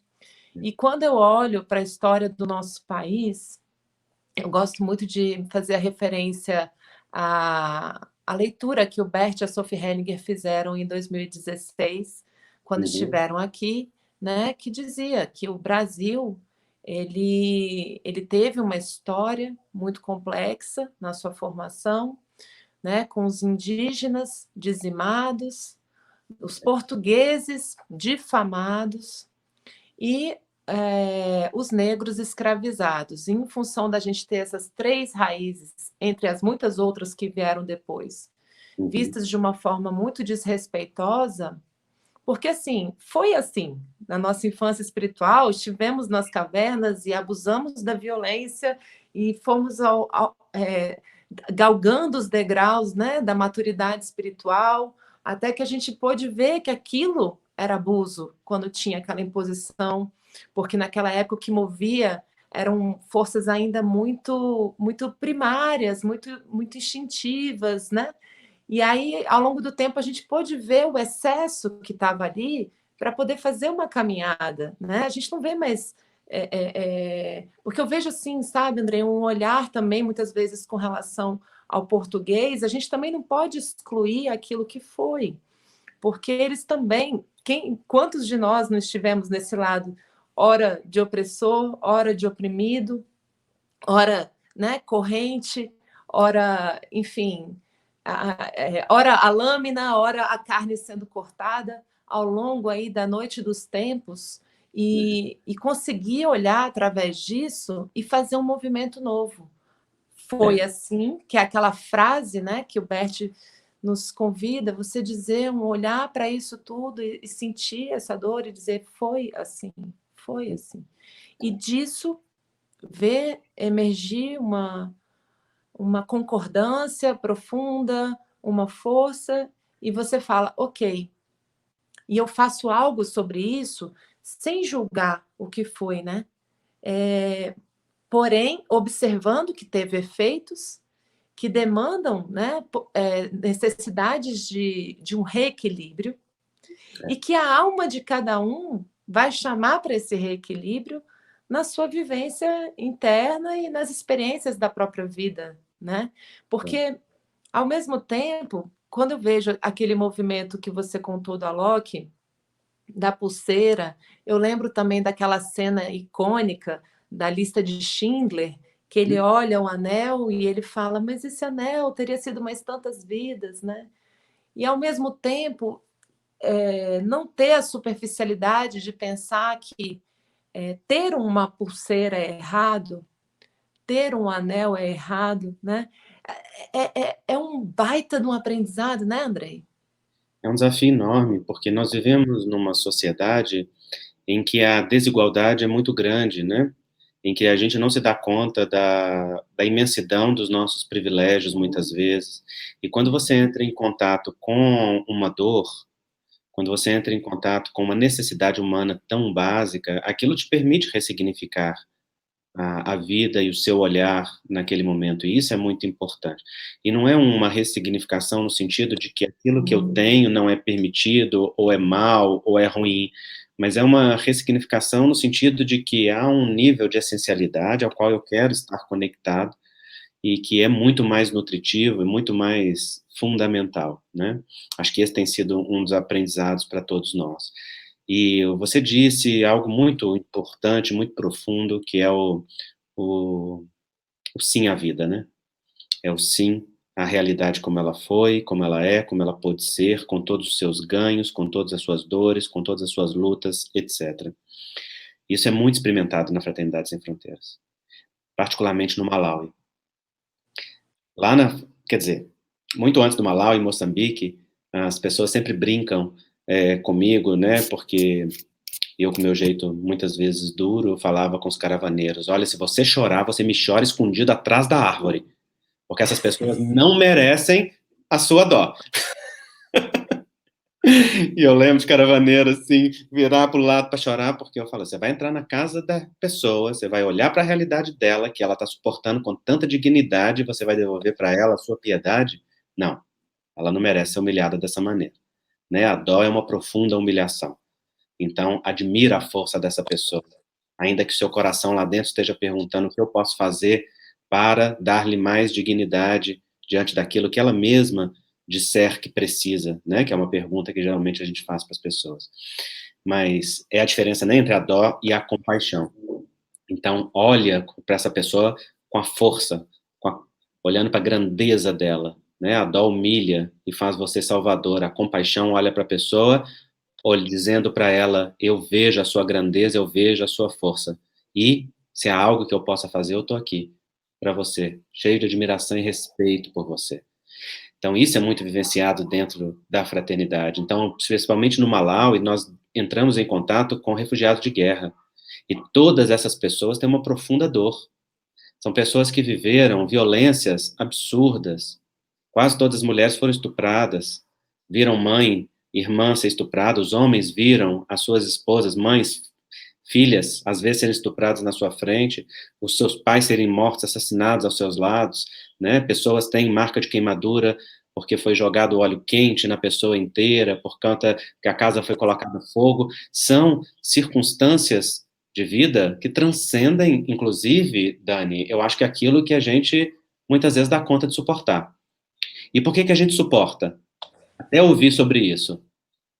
A: E quando eu olho para a história do nosso país, eu gosto muito de fazer a referência à leitura que o Bert e a Sophie Henninger fizeram em 2016, quando
B: Uhum.
A: estiveram aqui, né, que dizia que o Brasil ele teve uma história muito complexa na sua formação, né, com os indígenas dizimados, os portugueses difamados, e os negros escravizados. E em função da gente ter essas três raízes, entre as muitas outras que vieram depois,
B: Uhum.
A: vistas de uma forma muito desrespeitosa, porque assim, foi assim. Na nossa infância espiritual, estivemos nas cavernas e abusamos da violência e fomos galgando os degraus, né, da maturidade espiritual, até que a gente pôde ver que aquilo era abuso, quando tinha aquela imposição, porque naquela época o que movia eram forças ainda muito primárias, muito instintivas, né? E aí, ao longo do tempo, a gente pôde ver o excesso que estava ali para poder fazer uma caminhada, né? A gente não vê mais. Porque eu vejo assim, sabe, André, um olhar também, muitas vezes, com relação ao português, a gente também não pode excluir aquilo que foi, porque eles também. Quantos de nós não estivemos nesse lado, ora de opressor, ora de oprimido, ora, né, corrente, ora, enfim, ora a lâmina, ora a carne sendo cortada ao longo aí da noite dos tempos e conseguir olhar através disso e fazer um movimento novo. Foi
B: É.
A: assim que é aquela frase, né, que o Bert nos convida, você dizer, um olhar para isso tudo e sentir essa dor e dizer, foi assim, foi assim. E disso ver emergir uma concordância profunda, uma força, e você fala, ok, e eu faço algo sobre isso sem julgar o que foi, né? Porém, observando que teve efeitos que demandam, né, necessidades de um reequilíbrio e que a alma de cada um vai chamar para esse reequilíbrio na sua vivência interna e nas experiências da própria vida, né? Porque, ao mesmo tempo, quando eu vejo aquele movimento que você contou da Loki, da pulseira, eu lembro também daquela cena icônica da lista de Schindler, que ele olha o anel e ele fala, mas esse anel teria sido mais tantas vidas, né? E, ao mesmo tempo, não ter a superficialidade de pensar que ter uma pulseira é errado, ter um anel é errado, né? É um baita de um aprendizado, né, Andrei?
B: É um desafio enorme, porque nós vivemos numa sociedade em que a desigualdade é muito grande, né? em que a gente não se dá conta da imensidão dos nossos privilégios, muitas vezes. E quando você entra em contato com uma dor, quando você entra em contato com uma necessidade humana tão básica, aquilo te permite ressignificar a vida e o seu olhar naquele momento, e isso é muito importante. E não é uma ressignificação no sentido de que aquilo que eu tenho não é permitido, ou é mal, ou é ruim, mas é uma ressignificação no sentido de que há um nível de essencialidade ao qual eu quero estar conectado, e que é muito mais nutritivo e muito mais fundamental, né? Acho que esse tem sido um dos aprendizados para todos nós. E você disse algo muito importante, muito profundo, que é o sim à vida, né? É o sim à realidade como ela foi, como ela é, como ela pode ser, com todos os seus ganhos, com todas as suas dores, com todas as suas lutas, etc. Isso é muito experimentado na Fraternidade Sem Fronteiras, particularmente no Malawi. Quer dizer, muito antes do Malawi, em Moçambique, as pessoas sempre brincam comigo, né, porque eu, com meu jeito muitas vezes duro, falava com os caravaneiros: olha, se você chorar, você me chora escondido atrás da árvore, porque essas pessoas não merecem a sua dó. E eu lembro de caravaneiro, assim, virar para o lado para chorar, porque eu falo: você vai entrar na casa da pessoa, você vai olhar para a realidade dela, que ela está suportando com tanta dignidade, e você vai devolver para ela a sua piedade? Não, ela não merece ser humilhada dessa maneira, né? A dó é uma profunda humilhação. Então, admira a força dessa pessoa, ainda que seu coração lá dentro esteja perguntando o que eu posso fazer para dar-lhe mais dignidade diante daquilo que ela mesma disser que precisa, né? Que é uma pergunta que geralmente a gente faz para as pessoas. Mas é a diferença, né, entre a dó e a compaixão. Então, olha para essa pessoa com a força, olhando para a grandeza dela, né? A dó humilha e faz você salvador. A compaixão olha para a pessoa, dizendo para ela: eu vejo a sua grandeza, eu vejo a sua força. E, se há algo que eu possa fazer, eu estou aqui para você, cheio de admiração e respeito por você. Então, isso é muito vivenciado dentro da fraternidade. Então, principalmente no Malawi, nós entramos em contato com refugiados de guerra. E todas essas pessoas têm uma profunda dor. São pessoas que viveram violências absurdas. Quase todas as mulheres foram estupradas, viram mãe, irmã ser estuprada, os homens viram as suas esposas, mães, filhas, às vezes serem estupradas na sua frente, os seus pais serem mortos, assassinados aos seus lados, né? Pessoas têm marca de queimadura porque foi jogado óleo quente na pessoa inteira, por conta que a casa foi colocada a fogo. São circunstâncias de vida que transcendem, inclusive, Dani, eu acho que aquilo que a gente muitas vezes dá conta de suportar. E por que que a gente suporta? Até ouvir sobre isso.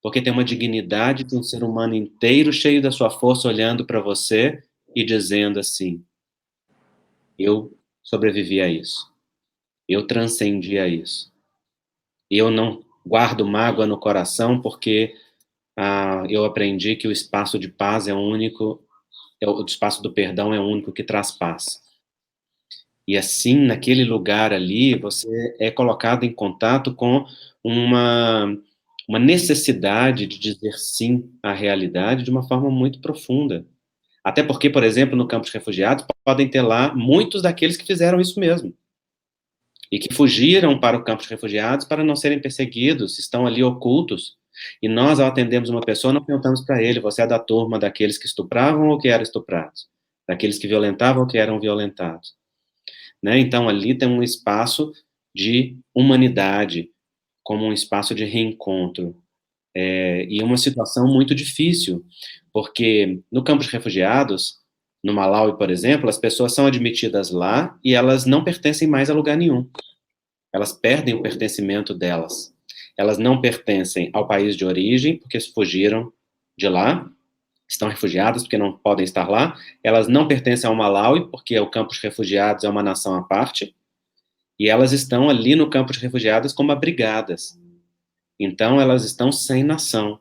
B: Porque tem uma dignidade de um ser humano inteiro, cheio da sua força, olhando para você e dizendo assim: eu sobrevivi a isso. Eu transcendi a isso. Eu não guardo mágoa no coração porque eu aprendi que o espaço de paz é o único, o espaço do perdão é o único que traz paz. E assim, naquele lugar ali, você é colocado em contato com uma, uma necessidade de dizer sim à realidade de uma forma muito profunda. Até porque, por exemplo, no campo de refugiados, podem ter lá muitos daqueles que fizeram isso mesmo. E que fugiram para o campo de refugiados para não serem perseguidos, estão ali ocultos. E nós, ao atendermos uma pessoa, não perguntamos para ele: você é da turma daqueles que estupravam ou que eram estuprados? Daqueles que violentavam ou que eram violentados? Né? Então, ali tem um espaço de humanidade, como um espaço de reencontro. E uma situação muito difícil, porque no campo de refugiados, no Malawi, por exemplo, as pessoas são admitidas lá e elas não pertencem mais a lugar nenhum. Elas perdem o pertencimento delas. Elas não pertencem ao país de origem, porque fugiram de lá, estão refugiadas porque não podem estar lá. Elas não pertencem ao Malawi, porque o campo de refugiados é uma nação à parte. E elas estão ali no campo de refugiados como abrigadas. Então, elas estão sem nação.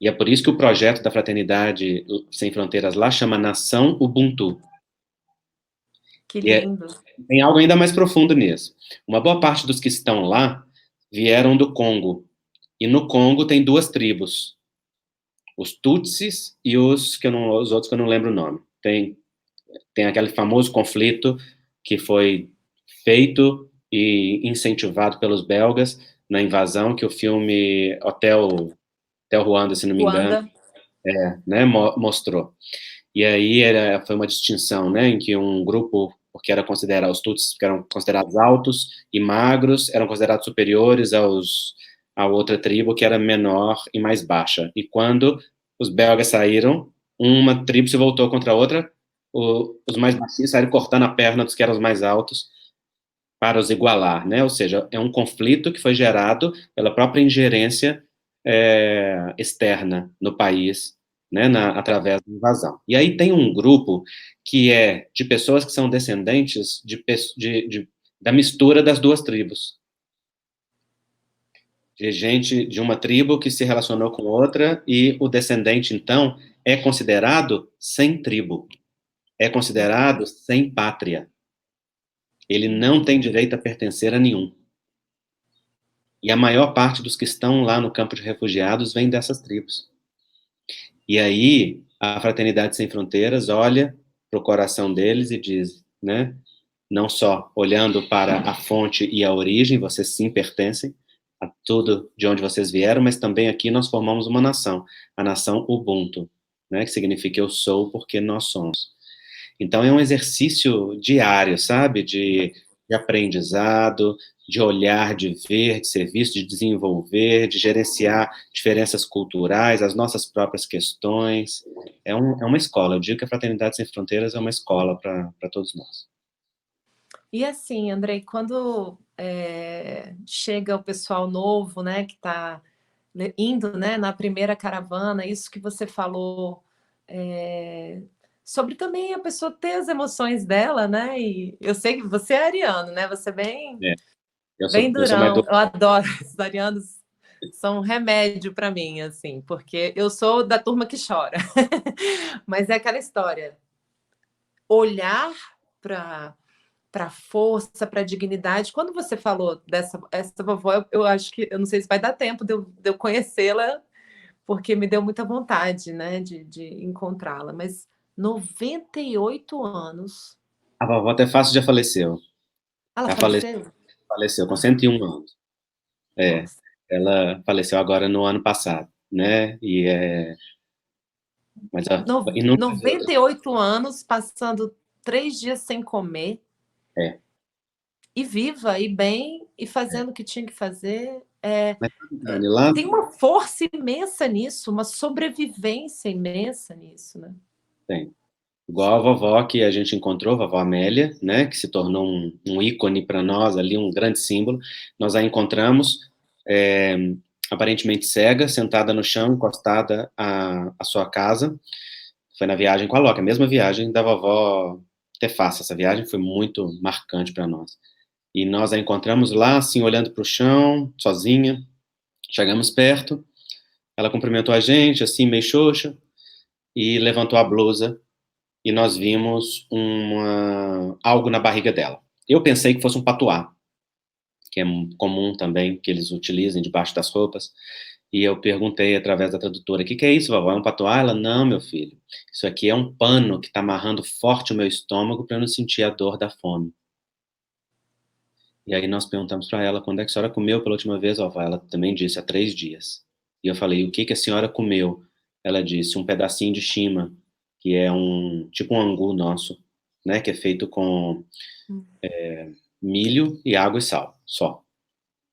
B: E é por isso que o projeto da Fraternidade Sem Fronteiras lá chama Nação Ubuntu.
A: Que
B: E
A: lindo.
B: tem algo ainda mais profundo nisso. Uma boa parte dos que estão lá vieram do Congo. E no Congo tem duas tribos. Os Tutsis e os outros que eu não lembro o nome. tem aquele famoso conflito que foi feito e incentivado pelos belgas na invasão, que o filme Hotel Ruanda, se não me engano,
A: Ruanda.
B: né, mostrou. E aí foi uma distinção, né, em que um grupo, porque era considerado, os Tutsis que eram considerados altos e magros, eram considerados superiores a outra tribo que era menor e mais baixa. E quando os belgas saíram, uma tribo se voltou contra a outra, os mais baixinhos saíram cortando a perna dos que eram os mais altos para os igualar, né? Ou seja, é um conflito que foi gerado pela própria ingerência externa no país, né, através da invasão. E aí tem um grupo que é de pessoas que são descendentes da mistura das duas tribos. De gente de uma tribo que se relacionou com outra, e o descendente, então, é considerado sem tribo, é considerado sem pátria. Ele não tem direito a pertencer a nenhum. E a maior parte dos que estão lá no campo de refugiados vem dessas tribos. E aí, a Fraternidade Sem Fronteiras olha para o coração deles e diz, né, não só olhando para a fonte e a origem, vocês sim pertencem a tudo de onde vocês vieram, mas também aqui nós formamos uma nação, a nação Ubuntu, né, que significa eu sou porque nós somos. Então é um exercício diário, sabe, de aprendizado, de olhar, de ver, de ser visto, de desenvolver, de gerenciar diferenças culturais, as nossas próprias questões. É uma escola. Eu digo que a Fraternidade Sem Fronteiras é uma escola para todos nós.
A: E assim, Andrei, quando chega o pessoal novo, né, que está indo, né, na primeira caravana, isso que você falou, sobre também a pessoa ter as emoções dela, né? E eu sei que você é ariano, né? Você é bem,
B: É,
A: bem
B: eu sou mais
A: durão. Eu adoro os arianos, são um remédio para mim, assim, porque eu sou da turma que chora. Mas é aquela história, olhar para a força, para a dignidade. Quando você falou essa vovó, eu acho que, eu não sei se vai dar tempo de eu conhecê-la, porque me deu muita vontade, né, de encontrá-la. Mas 98 anos.
B: A vovó até fácil já faleceu.
A: Ela
B: Ela
A: faleceu?
B: faleceu com
A: Ah,
B: 101 anos. É,
A: nossa.
B: ela faleceu agora no ano passado, né? Mas inúmeras outras.
A: 98 anos, passando 3 dias sem comer,
B: É,
A: e viva, e bem, e
B: é.
A: fazendo o que tinha que fazer.
B: Mas, Dani, lá
A: Tem uma força imensa nisso, uma sobrevivência imensa nisso, né?
B: tem. Igual a vovó que a gente encontrou, a vovó Amélia, né, que se tornou um ícone para nós ali, um grande símbolo. Nós a encontramos, é, aparentemente cega, sentada no chão, encostada à sua casa. Foi na viagem com a Loki, a mesma viagem da vovó Tefassa. Essa viagem foi muito marcante para nós. E nós a encontramos lá, assim, olhando para o chão, sozinha. Chegamos perto, ela cumprimentou a gente, assim, meio xoxa, e levantou a blusa, e nós vimos algo na barriga dela. Eu pensei que fosse um patuá, que é comum também que eles utilizem debaixo das roupas, e eu perguntei através da tradutora, o que é isso, vovó? É um patuá? Ela, não, meu filho, isso aqui é um pano que está amarrando forte o meu estômago para eu não sentir a dor da fome. E aí nós perguntamos para ela, quando é que a senhora comeu pela última vez, vovó? Ela também disse, há 3 dias. E eu falei, o que que a senhora comeu? Ela disse, um pedacinho de shima, que é tipo um angu nosso, né, que é feito com milho e água e sal, só.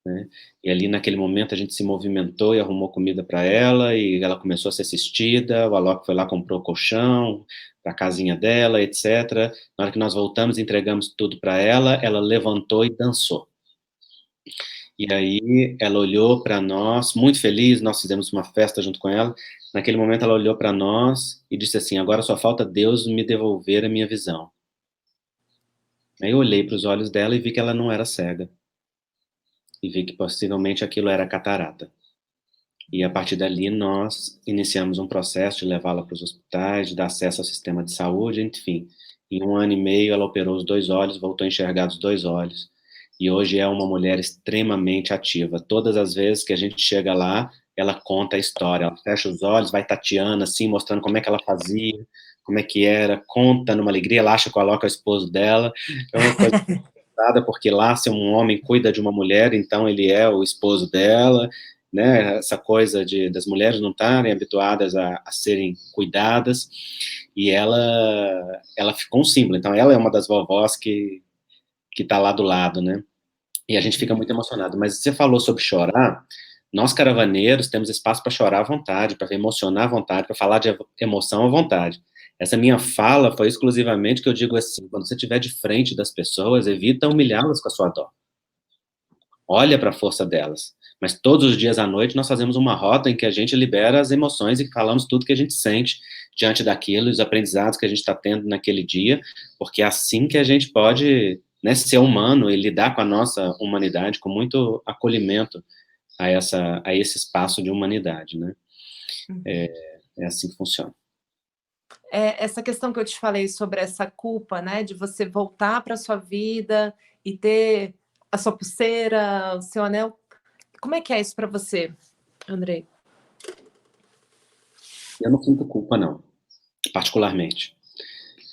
B: Né? E ali naquele momento a gente se movimentou e arrumou comida para ela, e ela começou a ser assistida, o Alok foi lá, comprou o colchão para a casinha dela, etc. Na hora que nós voltamos, entregamos tudo para ela, ela levantou e dançou. E aí ela olhou para nós, muito feliz, nós fizemos uma festa junto com ela. Naquele momento ela olhou para nós e disse assim, agora só falta Deus me devolver a minha visão. Aí eu olhei para os olhos dela e vi que ela não era cega. E vi que possivelmente aquilo era catarata. E a partir dali nós iniciamos um processo de levá-la para os hospitais, de dar acesso ao sistema de saúde, enfim. Em 1 ano e meio ela operou os 2 olhos, voltou a enxergar os 2 olhos. E hoje é uma mulher extremamente ativa. Todas as vezes que a gente chega lá, ela conta a história, ela fecha os olhos, vai tateando assim, mostrando como é que ela fazia, como é que era, conta numa alegria, ela acha que coloca o esposo dela, é uma coisa engraçada, porque lá, se um homem cuida de uma mulher, então ele é o esposo dela, né, essa coisa das mulheres não estarem habituadas a serem cuidadas, e ela ficou um símbolo, então ela é uma das vovós que está lá do lado, né, e a gente fica muito emocionado. Mas você falou sobre chorar, nós caravaneiros temos espaço para chorar à vontade, para emocionar à vontade, para falar de emoção à vontade. Essa minha fala foi exclusivamente que eu digo assim, quando você estiver de frente das pessoas, evita humilhá-las com a sua dor. Olha para a força delas. Mas todos os dias à noite nós fazemos uma rota em que a gente libera as emoções e falamos tudo que a gente sente diante daquilo, os aprendizados que a gente está tendo naquele dia, porque é assim que a gente pode, né, ser humano e lidar com a nossa humanidade com muito acolhimento a esse espaço de humanidade, né? É assim que funciona.
A: Essa questão que eu te falei sobre essa culpa, né, de você voltar para sua vida e ter a sua pulseira, o seu anel, como é que é isso para você, Andrei?
B: Eu não sinto culpa, não, particularmente.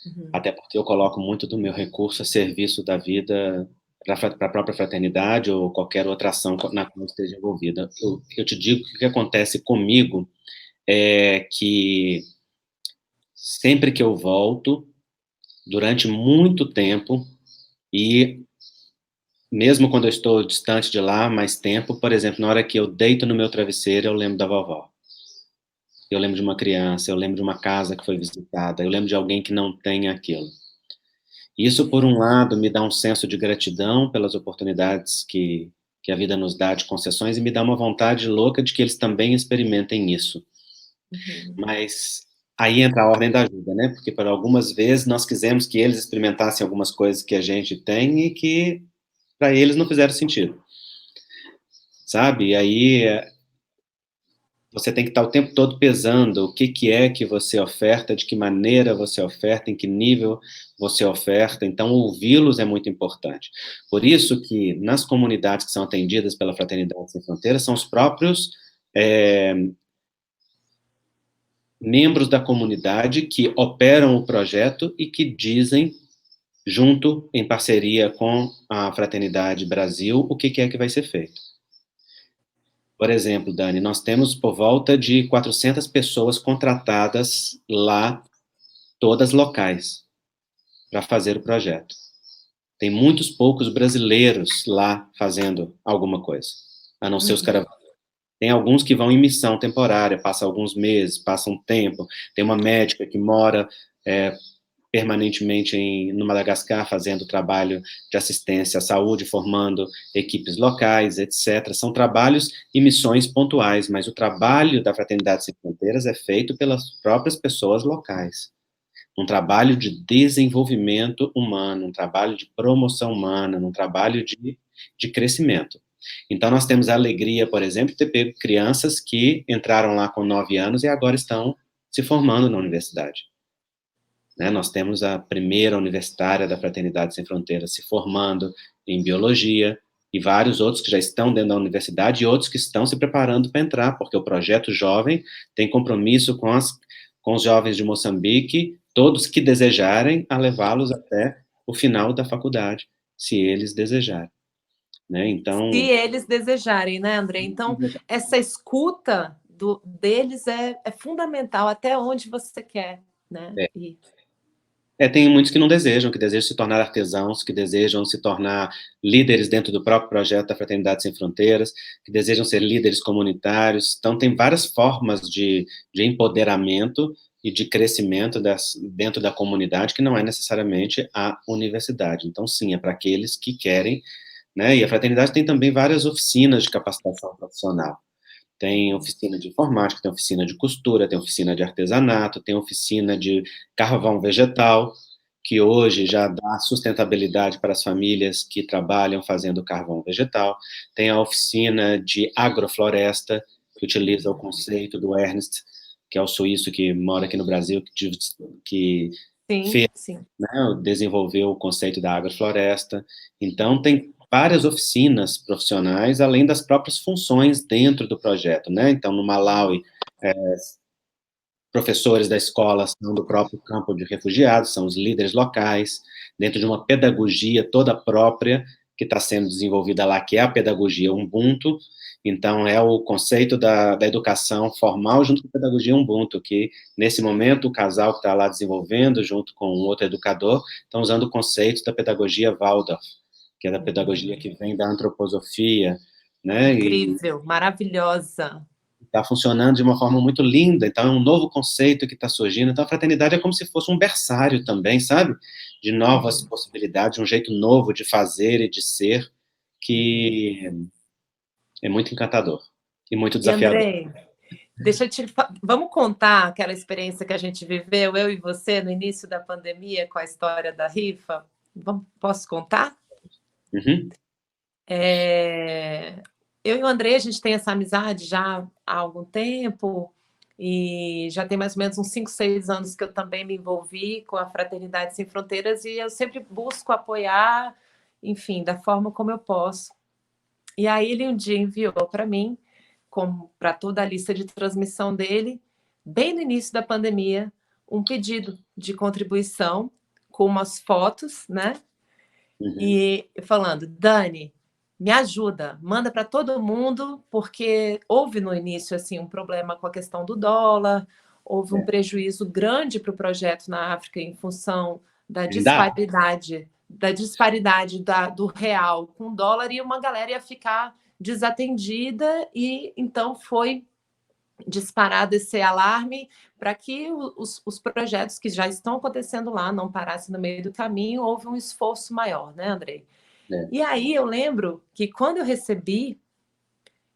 A: Uhum.
B: Até porque eu coloco muito do meu recurso a serviço da vida para a própria fraternidade ou qualquer outra ação na qual eu esteja envolvida. Eu te digo que o que acontece comigo é que sempre que eu volto, durante muito tempo, e mesmo quando eu estou distante de lá mais tempo, por exemplo, na hora que eu deito no meu travesseiro, eu lembro da vovó. Eu lembro de uma criança, eu lembro de uma casa que foi visitada, eu lembro de alguém que não tem aquilo. Isso, por um lado, me dá um senso de gratidão pelas oportunidades que a vida nos dá de concessões e me dá uma vontade louca de que eles também experimentem isso.
A: Uhum.
B: Mas aí entra a ordem da ajuda, né? Porque por algumas vezes nós quisemos que eles experimentassem algumas coisas que a gente tem e que para eles não fizeram sentido, sabe? E aí você tem que estar o tempo todo pesando o que que é que você oferta, de que maneira você oferta, em que nível você oferta. Então, ouvi-los é muito importante. Por isso que nas comunidades que são atendidas pela Fraternidade Sem Fronteiras, são os próprios é, membros da comunidade que operam o projeto e que dizem, junto, em parceria com a Fraternidade Brasil, o que é que vai ser feito. Por exemplo, Dani, nós temos por volta de 400 pessoas contratadas lá, todas locais, para fazer o projeto. Tem muitos poucos brasileiros lá fazendo alguma coisa, a não ser os caravanas. Tem alguns que vão em missão temporária, passa alguns meses, passa um tempo. Tem uma médica que mora permanentemente no Madagascar, fazendo trabalho de assistência à saúde, formando equipes locais, etc. São trabalhos e missões pontuais, mas o trabalho da Fraternidade Sem Fronteiras é feito pelas próprias pessoas locais. Um trabalho de desenvolvimento humano, um trabalho de promoção humana, um trabalho de crescimento. Então, nós temos a alegria, por exemplo, de ter pego crianças que entraram lá com 9 anos e agora estão se formando na universidade. Né? Nós temos a primeira universitária da Fraternidade Sem Fronteiras se formando em biologia, e vários outros que já estão dentro da universidade e outros que estão se preparando para entrar, porque o projeto jovem tem compromisso com os jovens de Moçambique, todos que desejarem, a levá-los até o final da faculdade, se eles desejarem. Né?
A: Se
B: Então,
A: eles desejarem, né, André? Então, essa escuta deles é fundamental, até onde você quer, né?
B: é, tem muitos que não desejam, que desejam se tornar artesãos, que desejam se tornar líderes dentro do próprio projeto da Fraternidade Sem Fronteiras, que desejam ser líderes comunitários. Então, tem várias formas de empoderamento e de crescimento dentro da comunidade, que não é necessariamente a universidade. Então, sim, é para aqueles que querem, né? E a Fraternidade tem também várias oficinas de capacitação profissional. Tem oficina de informática, tem oficina de costura, tem oficina de artesanato, tem oficina de carvão vegetal, que hoje já dá sustentabilidade para as famílias que trabalham fazendo carvão vegetal. Tem a oficina de agrofloresta, que utiliza o conceito do Ernst, que é o suíço que mora aqui no Brasil, que
A: Sim,
B: fez,
A: sim.
B: né, desenvolveu o conceito da agrofloresta. Então, tem várias oficinas profissionais, além das próprias funções dentro do projeto, né? Então, no Malawi, professores da escola são do próprio campo de refugiados, são os líderes locais, dentro de uma pedagogia toda própria que está sendo desenvolvida lá, que é a pedagogia Ubuntu. Então, é o conceito da educação formal junto com a pedagogia Ubuntu, que, nesse momento, o casal que está lá desenvolvendo, junto com um outro educador, estão usando o conceito da pedagogia Waldorf, que é da pedagogia que vem da antroposofia, né?
A: Incrível, maravilhosa.
B: Está funcionando de uma forma muito linda, então é um novo conceito que está surgindo, então a fraternidade é como se fosse um berçário também, sabe? De novas possibilidades, um jeito novo de fazer e de ser, que é muito encantador e muito
A: E
B: desafiador.
A: Andrei, vamos contar aquela experiência que a gente viveu, eu e você, no início da pandemia, com a história da rifa? Posso contar?
B: Uhum.
A: Eu e o André, a gente tem essa amizade já há algum tempo, e já tem mais ou menos uns 5, 6 anos que eu também me envolvi com a Fraternidade Sem Fronteiras, e eu sempre busco apoiar, enfim, da forma como eu posso. E aí ele um dia enviou para mim, como para toda a lista de transmissão dele, bem no início da pandemia, um pedido de contribuição com umas fotos, né?
B: Uhum.
A: E falando, Dani, me ajuda, manda para todo mundo, porque houve no início assim um problema com a questão do dólar, houve um prejuízo grande para o projeto na África em função da disparidade, do real com o dólar, e uma galera ia ficar desatendida, e então foi disparado esse alarme para que os projetos que já estão acontecendo lá não parassem no meio do caminho. Houve um esforço maior, né, Andrei? E aí eu lembro que quando eu recebi,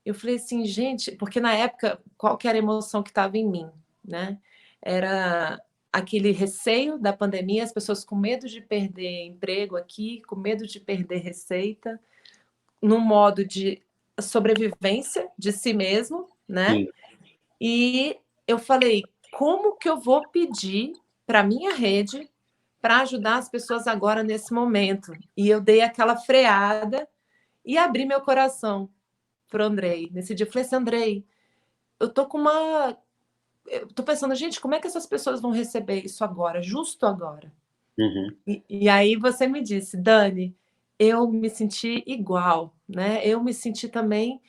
A: eu falei assim, gente, porque na época, qual que era a emoção que estava em mim, né? Era aquele receio da pandemia, as pessoas com medo de perder emprego aqui, com medo de perder receita, num modo de sobrevivência de si mesmo, né?
B: Sim.
A: E eu falei, como que eu vou pedir para minha rede para ajudar as pessoas agora nesse momento? E eu dei aquela freada e abri meu coração para o Andrei. Nesse dia eu falei assim, Andrei, eu tô com uma... Eu tô pensando, gente, como é que essas pessoas vão receber isso agora, justo agora?
B: Uhum.
A: E aí você me disse, Dani, eu me senti igual, né? Eu me senti também...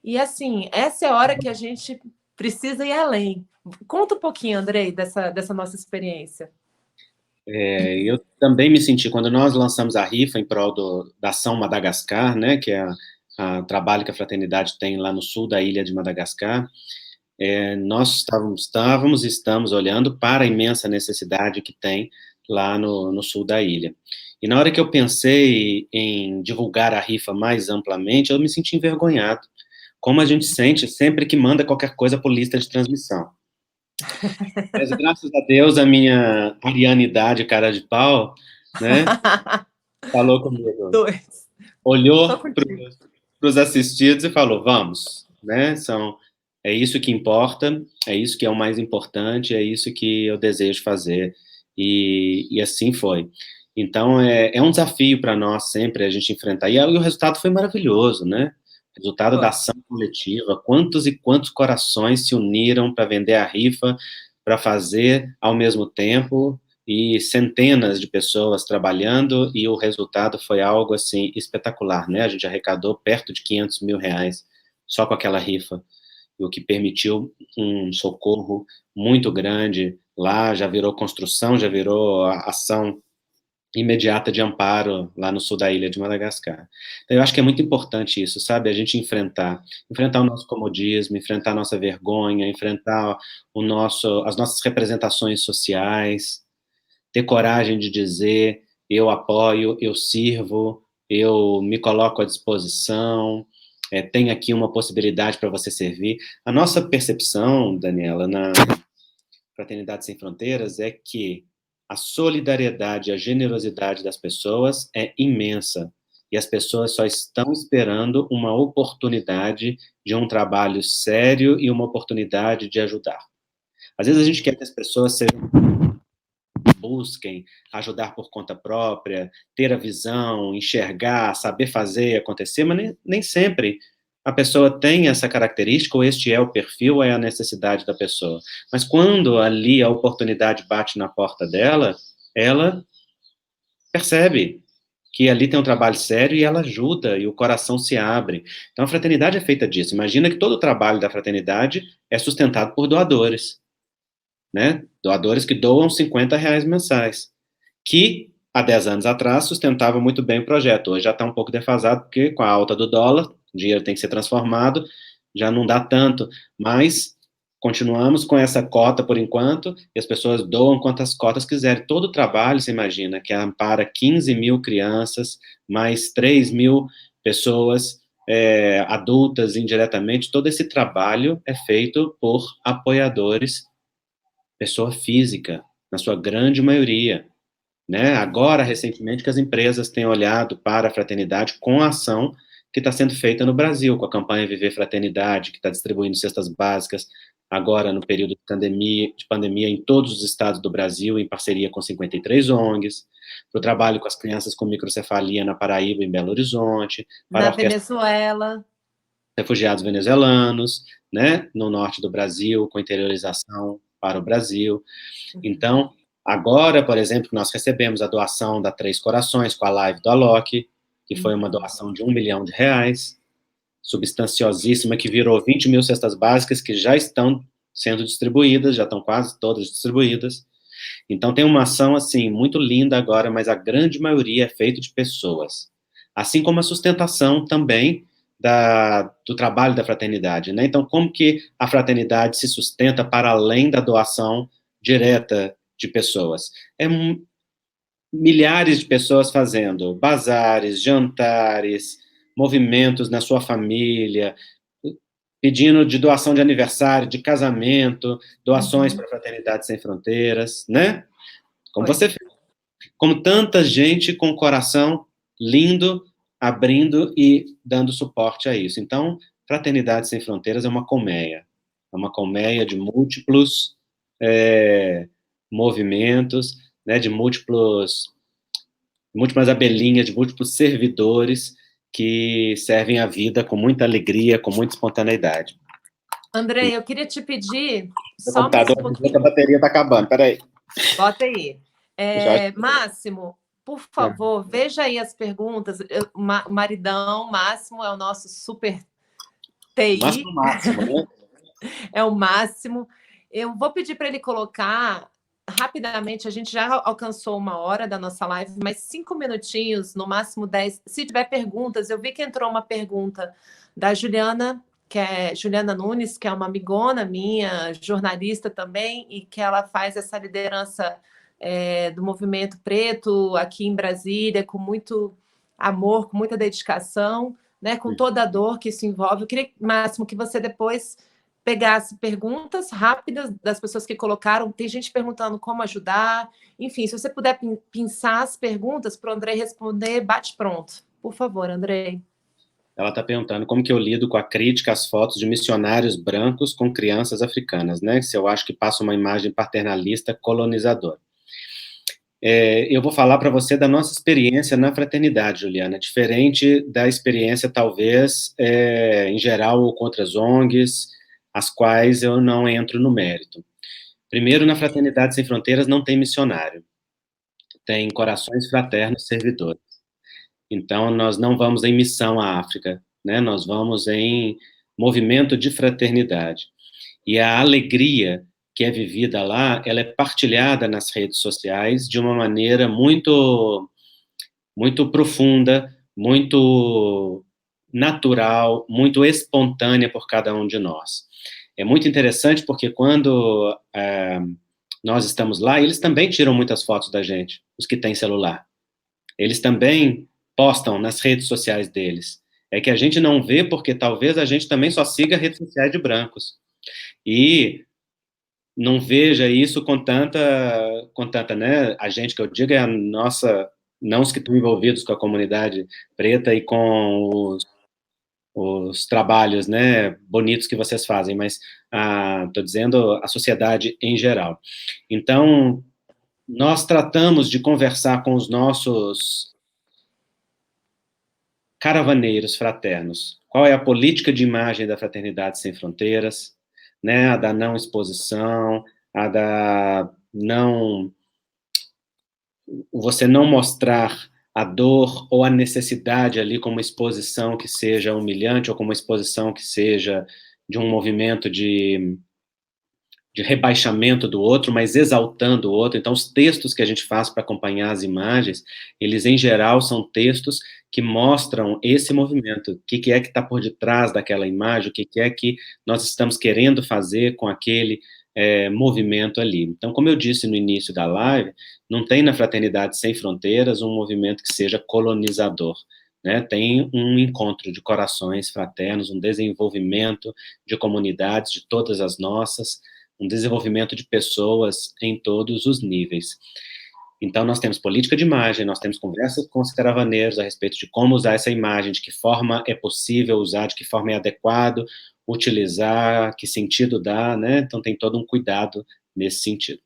A: E assim, essa é a hora que a gente precisa ir além. Conta um pouquinho, Andrei, dessa nossa experiência.
B: Eu também me senti, quando nós lançamos a rifa em prol da Ação Madagascar, né, que é o trabalho que a Fraternidade tem lá no sul da ilha de Madagascar, nós estávamos e estamos olhando para a imensa necessidade que tem lá no sul da ilha. E na hora que eu pensei em divulgar a rifa mais amplamente, eu me senti envergonhado, como a gente sente sempre que manda qualquer coisa por lista de transmissão. Mas graças a Deus, a minha arianidade, cara de pau, né, falou comigo,
A: Dois. Tô
B: olhou para
A: contigo.
B: os assistidos e falou, vamos, né, é isso que importa, é isso que é o mais importante, é isso que eu desejo fazer, e assim foi. Então, é um desafio para nós sempre a gente enfrentar, e o resultado foi maravilhoso, né, resultado da ação coletiva, quantos e quantos corações se uniram para vender a rifa, para fazer ao mesmo tempo, e centenas de pessoas trabalhando, e o resultado foi algo, assim, espetacular, né? A gente arrecadou perto de R$500 mil só com aquela rifa, o que permitiu um socorro muito grande lá, já virou construção, já virou ação imediata de amparo lá no sul da ilha de Madagascar. Então, eu acho que é muito importante isso, sabe? A gente enfrentar o nosso comodismo, enfrentar a nossa vergonha, enfrentar as nossas representações sociais, ter coragem de dizer, eu apoio, eu sirvo, eu me coloco à disposição, tem aqui uma possibilidade para você servir. A nossa percepção, Daniela, na Fraternidade Sem Fronteiras, é que a solidariedade, a generosidade das pessoas é imensa, e as pessoas só estão esperando uma oportunidade de um trabalho sério e uma oportunidade de ajudar. Às vezes a gente quer que as pessoas sejam busquem ajudar por conta própria, ter a visão, enxergar, saber fazer acontecer, mas nem sempre a pessoa tem essa característica, ou este é o perfil, ou é a necessidade da pessoa. Mas quando ali a oportunidade bate na porta dela, ela percebe que ali tem um trabalho sério e ela ajuda, e o coração se abre. Então, a fraternidade é feita disso. Imagina que todo o trabalho da fraternidade é sustentado por doadores, né? Doadores que doam R$ 50 mensais, que há 10 anos atrás sustentava muito bem o projeto. Hoje já está um pouco defasado, porque com a alta do dólar, o dinheiro tem que ser transformado, já não dá tanto, mas continuamos com essa cota por enquanto, e as pessoas doam quantas cotas quiserem. Todo o trabalho, você imagina, que ampara 15 mil crianças, mais 3 mil pessoas adultas indiretamente, todo esse trabalho é feito por apoiadores, pessoa física, na sua grande maioria, né? Agora, recentemente, que as empresas têm olhado para a fraternidade com a ação que está sendo feita no Brasil, com a campanha Viver Fraternidade, que está distribuindo cestas básicas agora no período de pandemia em todos os estados do Brasil, em parceria com 53 ONGs, para o trabalho com as crianças com microcefalia na Paraíba e em Belo Horizonte, para
A: Na
B: a orquestra
A: Venezuela.
B: refugiados venezuelanos, né, no norte do Brasil, com interiorização para o Brasil. Então, agora, por exemplo, nós recebemos a doação da Três Corações com a live do Alok, que foi uma doação de R$ 1 milhão, substanciosíssima, que virou 20 mil cestas básicas que já estão sendo distribuídas, já estão quase todas distribuídas. Então, tem uma ação, assim, muito linda agora, mas a grande maioria é feita de pessoas. Assim como a sustentação também do trabalho da fraternidade, né? Então, como que a fraternidade se sustenta para além da doação direta de pessoas? Milhares de pessoas fazendo bazares, jantares, movimentos na sua família, pedindo de doação de aniversário, de casamento, doações para a Fraternidade Sem Fronteiras, né? Como você fez. Como tanta gente com o coração lindo, abrindo e dando suporte a isso. Então, Fraternidade Sem Fronteiras é uma colmeia de múltiplos movimentos, né, de múltiplas abelhinhas, de múltiplos servidores que servem a vida com muita alegria, com muita espontaneidade.
A: Andrei, eu queria te pedir
B: Meu
A: só mais um
B: computador,
A: pouquinho.
B: a bateria está acabando, peraí.
A: Bota aí. Máximo, por favor, veja aí as perguntas. Maridão, Máximo é o nosso super TI.
B: Máximo, né?
A: É o Máximo. Eu vou pedir para ele colocar rapidamente, a gente já alcançou 1 hora da nossa live, mas 5 minutinhos, no máximo 10. Se tiver perguntas, eu vi que entrou uma pergunta da Juliana, que é Juliana Nunes, que é uma amigona minha, jornalista também, e que ela faz essa liderança do movimento preto aqui em Brasília, com muito amor, com muita dedicação, né, com toda a dor que isso envolve. Eu queria, Máximo, que você depois pegasse perguntas rápidas das pessoas que colocaram. Tem gente perguntando como ajudar. Enfim, se você puder pensar as perguntas para o Andrei responder, bate pronto. Por favor, Andrei.
B: Ela está perguntando como que eu lido com a crítica às fotos de missionários brancos com crianças africanas, né? Se eu acho que passa uma imagem paternalista colonizadora. Eu vou falar para você da nossa experiência na fraternidade, Juliana, diferente da experiência, talvez, em geral, ou com outras ONGs, as quais eu não entro no mérito. Primeiro, na Fraternidade Sem Fronteiras não tem missionário, tem corações fraternos servidores. Então, nós não vamos em missão à África, né? Nós vamos em movimento de fraternidade. E a alegria que é vivida lá, ela é partilhada nas redes sociais de uma maneira muito, muito profunda, muito natural, muito espontânea por cada um de nós. É muito interessante porque quando nós estamos lá, eles também tiram muitas fotos da gente, os que têm celular. Eles também postam nas redes sociais deles. É que a gente não vê porque talvez a gente também só siga redes sociais de brancos. E não veja isso com tanta, né, a gente que eu digo é a nossa, não os que estão envolvidos com a comunidade preta e com os trabalhos, né, bonitos que vocês fazem, mas estou dizendo a sociedade em geral. Então, nós tratamos de conversar com os nossos caravaneiros fraternos. Qual é a política de imagem da Fraternidade Sem Fronteiras, né? A da não exposição, a da não você não mostrar a dor ou a necessidade ali como uma exposição que seja humilhante ou como uma exposição que seja de um movimento de rebaixamento do outro, mas exaltando o outro. Então, os textos que a gente faz para acompanhar as imagens, eles, em geral, são textos que mostram esse movimento, o que é que está por detrás daquela imagem, o que é que nós estamos querendo fazer com aquele movimento ali. Então, como eu disse no início da live, não tem na Fraternidade Sem Fronteiras um movimento que seja colonizador, né? Tem um encontro de corações fraternos, um desenvolvimento de comunidades, de todas as nossas, um desenvolvimento de pessoas em todos os níveis. Então, nós temos política de imagem, nós temos conversas com os caravaneiros a respeito de como usar essa imagem, de que forma é possível usar, de que forma é adequado utilizar, que sentido dá, né? Então, tem todo um cuidado nesse sentido.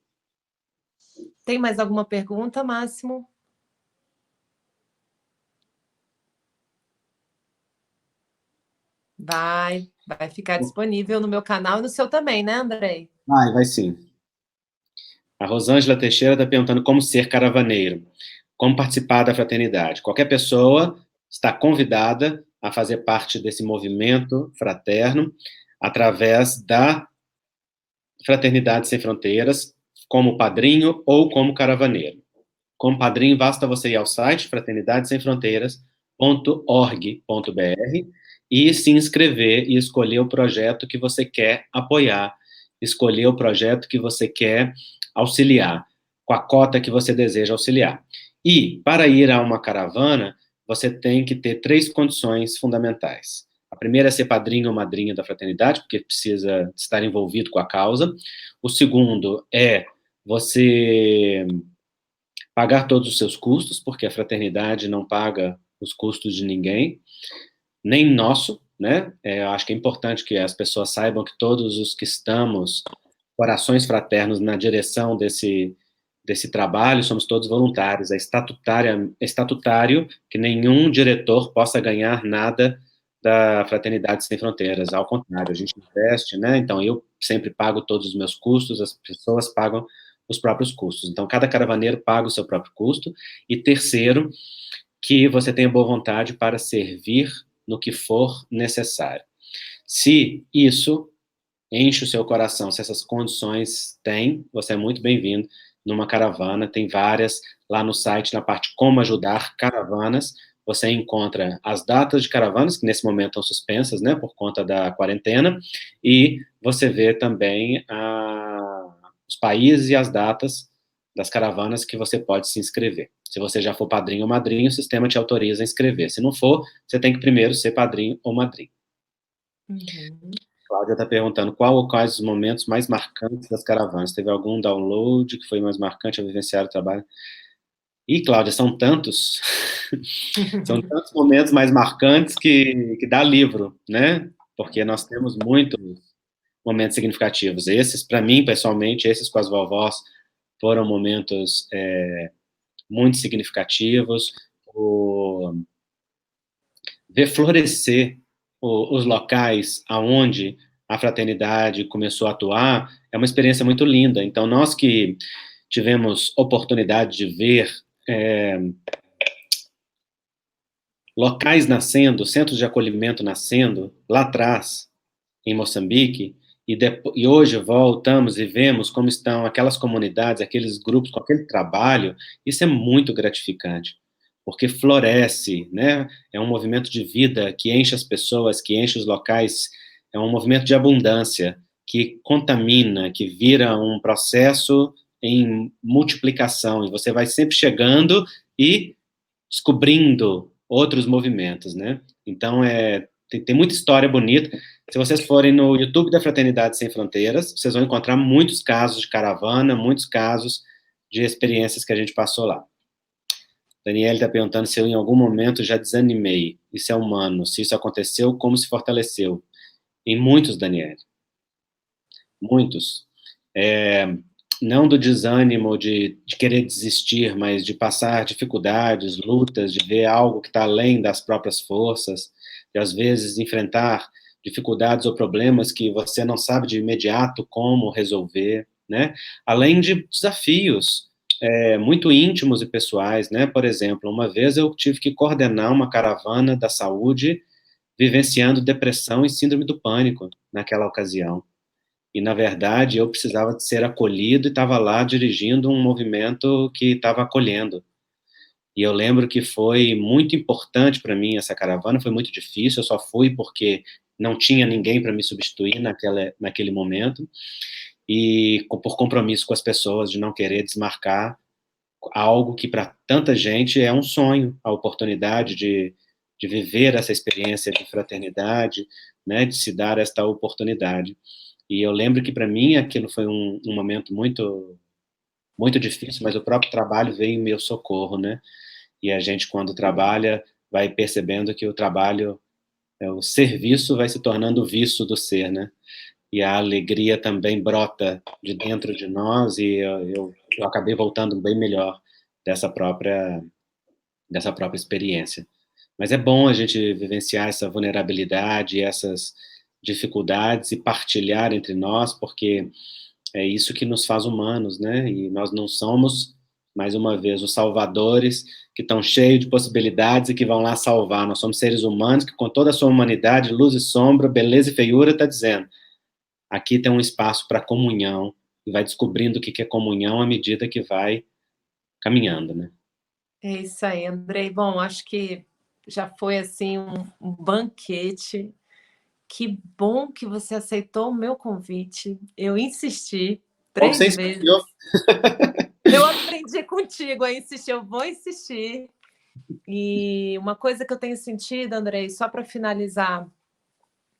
A: Tem mais alguma pergunta, Máximo? Vai ficar disponível no meu canal e no seu também, né, Andrei?
B: Vai sim. A Rosângela Teixeira está perguntando como ser caravaneiro, como participar da fraternidade. Qualquer pessoa está convidada a fazer parte desse movimento fraterno através da Fraternidade Sem Fronteiras, como padrinho ou como caravaneiro. Como padrinho, basta você ir ao site fraternidadesemfronteiras.org.br e se inscrever e escolher o projeto que você quer apoiar, escolher o projeto que você quer auxiliar, com a cota que você deseja auxiliar. E, para ir a uma caravana, você tem que ter 3 condições fundamentais. A primeira é ser padrinho ou madrinha da fraternidade, porque precisa estar envolvido com a causa. O segundo é você pagar todos os seus custos, porque a fraternidade não paga os custos de ninguém, nem nosso, né? Eu acho que é importante que as pessoas saibam que todos os que estamos, corações fraternos, na direção desse trabalho, somos todos voluntários. É estatutário que nenhum diretor possa ganhar nada da Fraternidade Sem Fronteiras. Ao contrário, a gente investe, né? Então, eu sempre pago todos os meus custos, as pessoas pagam os próprios custos. Então, cada caravaneiro paga o seu próprio custo. E terceiro, que você tenha boa vontade para servir no que for necessário. Se isso enche o seu coração, se essas condições tem, você é muito bem-vindo numa caravana, tem várias lá no site, na parte como ajudar caravanas, você encontra as datas de caravanas, que nesse momento estão suspensas, né, por conta da quarentena, e você vê também os países e as datas das caravanas que você pode se inscrever. Se você já for padrinho ou madrinho, o sistema te autoriza a inscrever. Se não for, você tem que primeiro ser padrinho ou madrinho.
A: Uhum.
B: Cláudia está perguntando qual ou quais os momentos mais marcantes das caravanas. Teve algum download que foi mais marcante a vivenciar o trabalho? E, Cláudia, são tantos, são tantos momentos mais marcantes que dá livro, né? Porque nós temos muitos momentos significativos. Esses, para mim, pessoalmente, esses com as vovós foram momentos muito significativos. Ver florescer os locais aonde a fraternidade começou a atuar é uma experiência muito linda. Então, nós que tivemos oportunidade de ver locais nascendo, centros de acolhimento nascendo, lá atrás, em Moçambique, e hoje voltamos e vemos como estão aquelas comunidades, aqueles grupos, com aquele trabalho, isso é muito gratificante, porque floresce, né? É um movimento de vida que enche as pessoas, que enche os locais, é um movimento de abundância, que contamina, que vira um processo em multiplicação, e você vai sempre chegando e descobrindo outros movimentos, né? Então, tem muita história bonita. Se vocês forem no YouTube da Fraternidade Sem Fronteiras, vocês vão encontrar muitos casos de caravana, muitos casos de experiências que a gente passou lá. Daniela está perguntando se eu em algum momento já desanimei. Isso é humano. Se isso aconteceu, como se fortaleceu? Em muitos, Daniela. Muitos. não do desânimo de querer desistir, mas de passar dificuldades, lutas, de ver algo que está além das próprias forças, de às vezes enfrentar dificuldades ou problemas que você não sabe de imediato como resolver, né? Além de desafios muito íntimos e pessoais, né? Por exemplo, uma vez eu tive que coordenar uma caravana da saúde vivenciando depressão e síndrome do pânico naquela ocasião. E, na verdade, eu precisava de ser acolhido e estava lá dirigindo um movimento que estava acolhendo. E eu lembro que foi muito importante para mim essa caravana, foi muito difícil, eu só fui porque não tinha ninguém para me substituir naquele momento, e por compromisso com as pessoas, de não querer desmarcar algo que para tanta gente é um sonho, a oportunidade de viver essa experiência de fraternidade, né, de se dar esta oportunidade. E eu lembro que para mim aquilo foi um momento muito difícil, mas o próprio trabalho veio em meu socorro, né? E a gente, quando trabalha, vai percebendo que o trabalho, o serviço vai se tornando o vício do ser, né? E a alegria também brota de dentro de nós, e eu acabei voltando bem melhor dessa própria, dessa própria experiência. Mas é bom a gente vivenciar essa vulnerabilidade, essas dificuldades e partilhar entre nós, porque é isso que nos faz humanos, né? E nós não somos, mais uma vez, os salvadores que estão cheios de possibilidades e que vão lá salvar. Nós somos seres humanos que, com toda a sua humanidade, luz e sombra, beleza e feiura, está dizendo: aqui tem um espaço para comunhão, e vai descobrindo o que é comunhão à medida que vai caminhando, né?
A: É isso aí, Andrei. Bom, acho que já foi assim um banquete. Que bom que você aceitou o meu convite. Eu insisti
B: Bom que você
A: 3 vezes.
B: insistiu.
A: Eu aprendi contigo a insistir, eu vou insistir. E uma coisa que eu tenho sentido, Andrei, só para finalizar,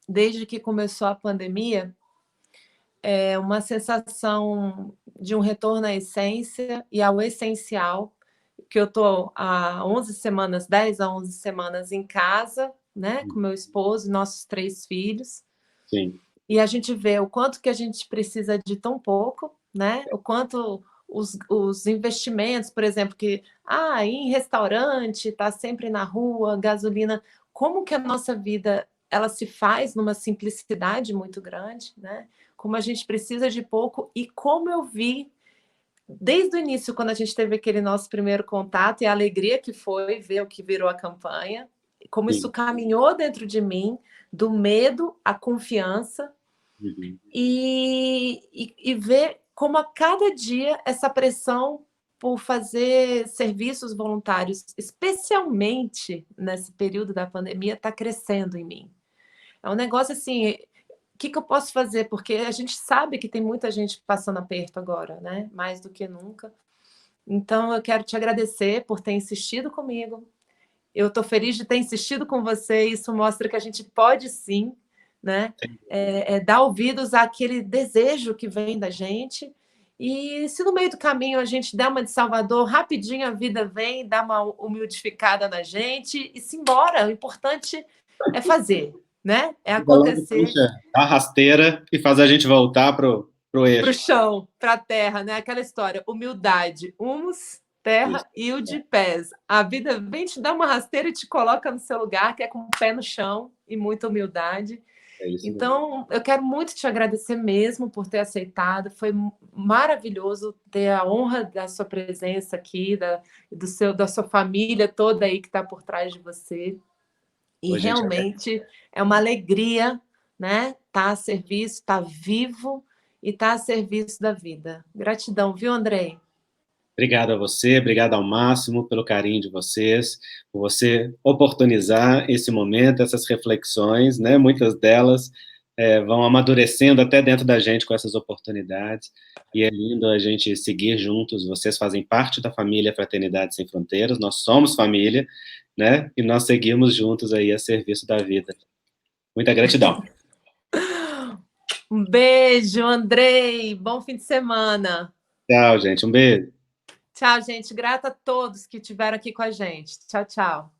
A: desde que começou a pandemia, é uma sensação de um retorno à essência e ao essencial, que eu estou há 11 semanas, 10 a 11 semanas em casa, né, com meu esposo e nossos 3 filhos.
B: Sim.
A: E a gente vê o quanto que a gente precisa de tão pouco, né? O quanto os investimentos, por exemplo, que ir em restaurante, tá sempre na rua, gasolina, como que a nossa vida ela se faz numa simplicidade muito grande, né? Como a gente precisa de pouco e como eu vi desde o início, quando a gente teve aquele nosso primeiro contato e a alegria que foi ver o que virou a campanha, como isso
B: Sim.
A: caminhou dentro de mim, do medo à confiança,
B: Uhum.
A: e ver como a cada dia essa pressão por fazer serviços voluntários, especialmente nesse período da pandemia, está crescendo em mim. É um negócio assim, o que eu posso fazer? Porque a gente sabe que tem muita gente passando aperto agora, né? Mais do que nunca. Então, eu quero te agradecer por ter insistido comigo. Eu estou feliz de ter insistido com você. Isso mostra que a gente pode sim, né? Dar ouvidos àquele desejo que vem da gente. E se no meio do caminho a gente der uma de Salvador, rapidinho a vida vem, dá uma humidificada na gente e se embora. O importante é fazer, né? É
B: Vida longa,
A: acontecer.
B: puxa, dá rasteira e faz a gente voltar pro
A: Para o
B: eixo.
A: chão, para a terra, né? Aquela história, humildade, humus,
B: Isso.
A: terra e o de pés. A vida vem te dar uma rasteira e te coloca no seu lugar, que é com o pé no chão e muita humildade.
B: É isso mesmo.
A: Então, eu quero muito te agradecer mesmo por ter aceitado. Foi maravilhoso ter a honra da sua presença aqui, da sua família toda aí que está por trás de você. E
B: Pô, gente,
A: realmente é uma alegria, né? Tá a serviço, tá vivo e tá a serviço da vida. Gratidão, viu, Andrei?
B: obrigado a você, obrigado ao máximo pelo carinho de vocês, por você oportunizar esse momento, essas reflexões, né? Muitas delas vão amadurecendo até dentro da gente com essas oportunidades. E é lindo a gente seguir juntos. Vocês fazem parte da família Fraternidade Sem Fronteiras, nós somos família, né? E nós seguimos juntos aí a serviço da vida. Muita gratidão.
A: Um beijo, Andrei. Bom fim de semana.
B: Tchau, gente. Um beijo.
A: Tchau, gente. Grata a todos que estiveram aqui com a gente. Tchau, tchau.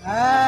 C: Ah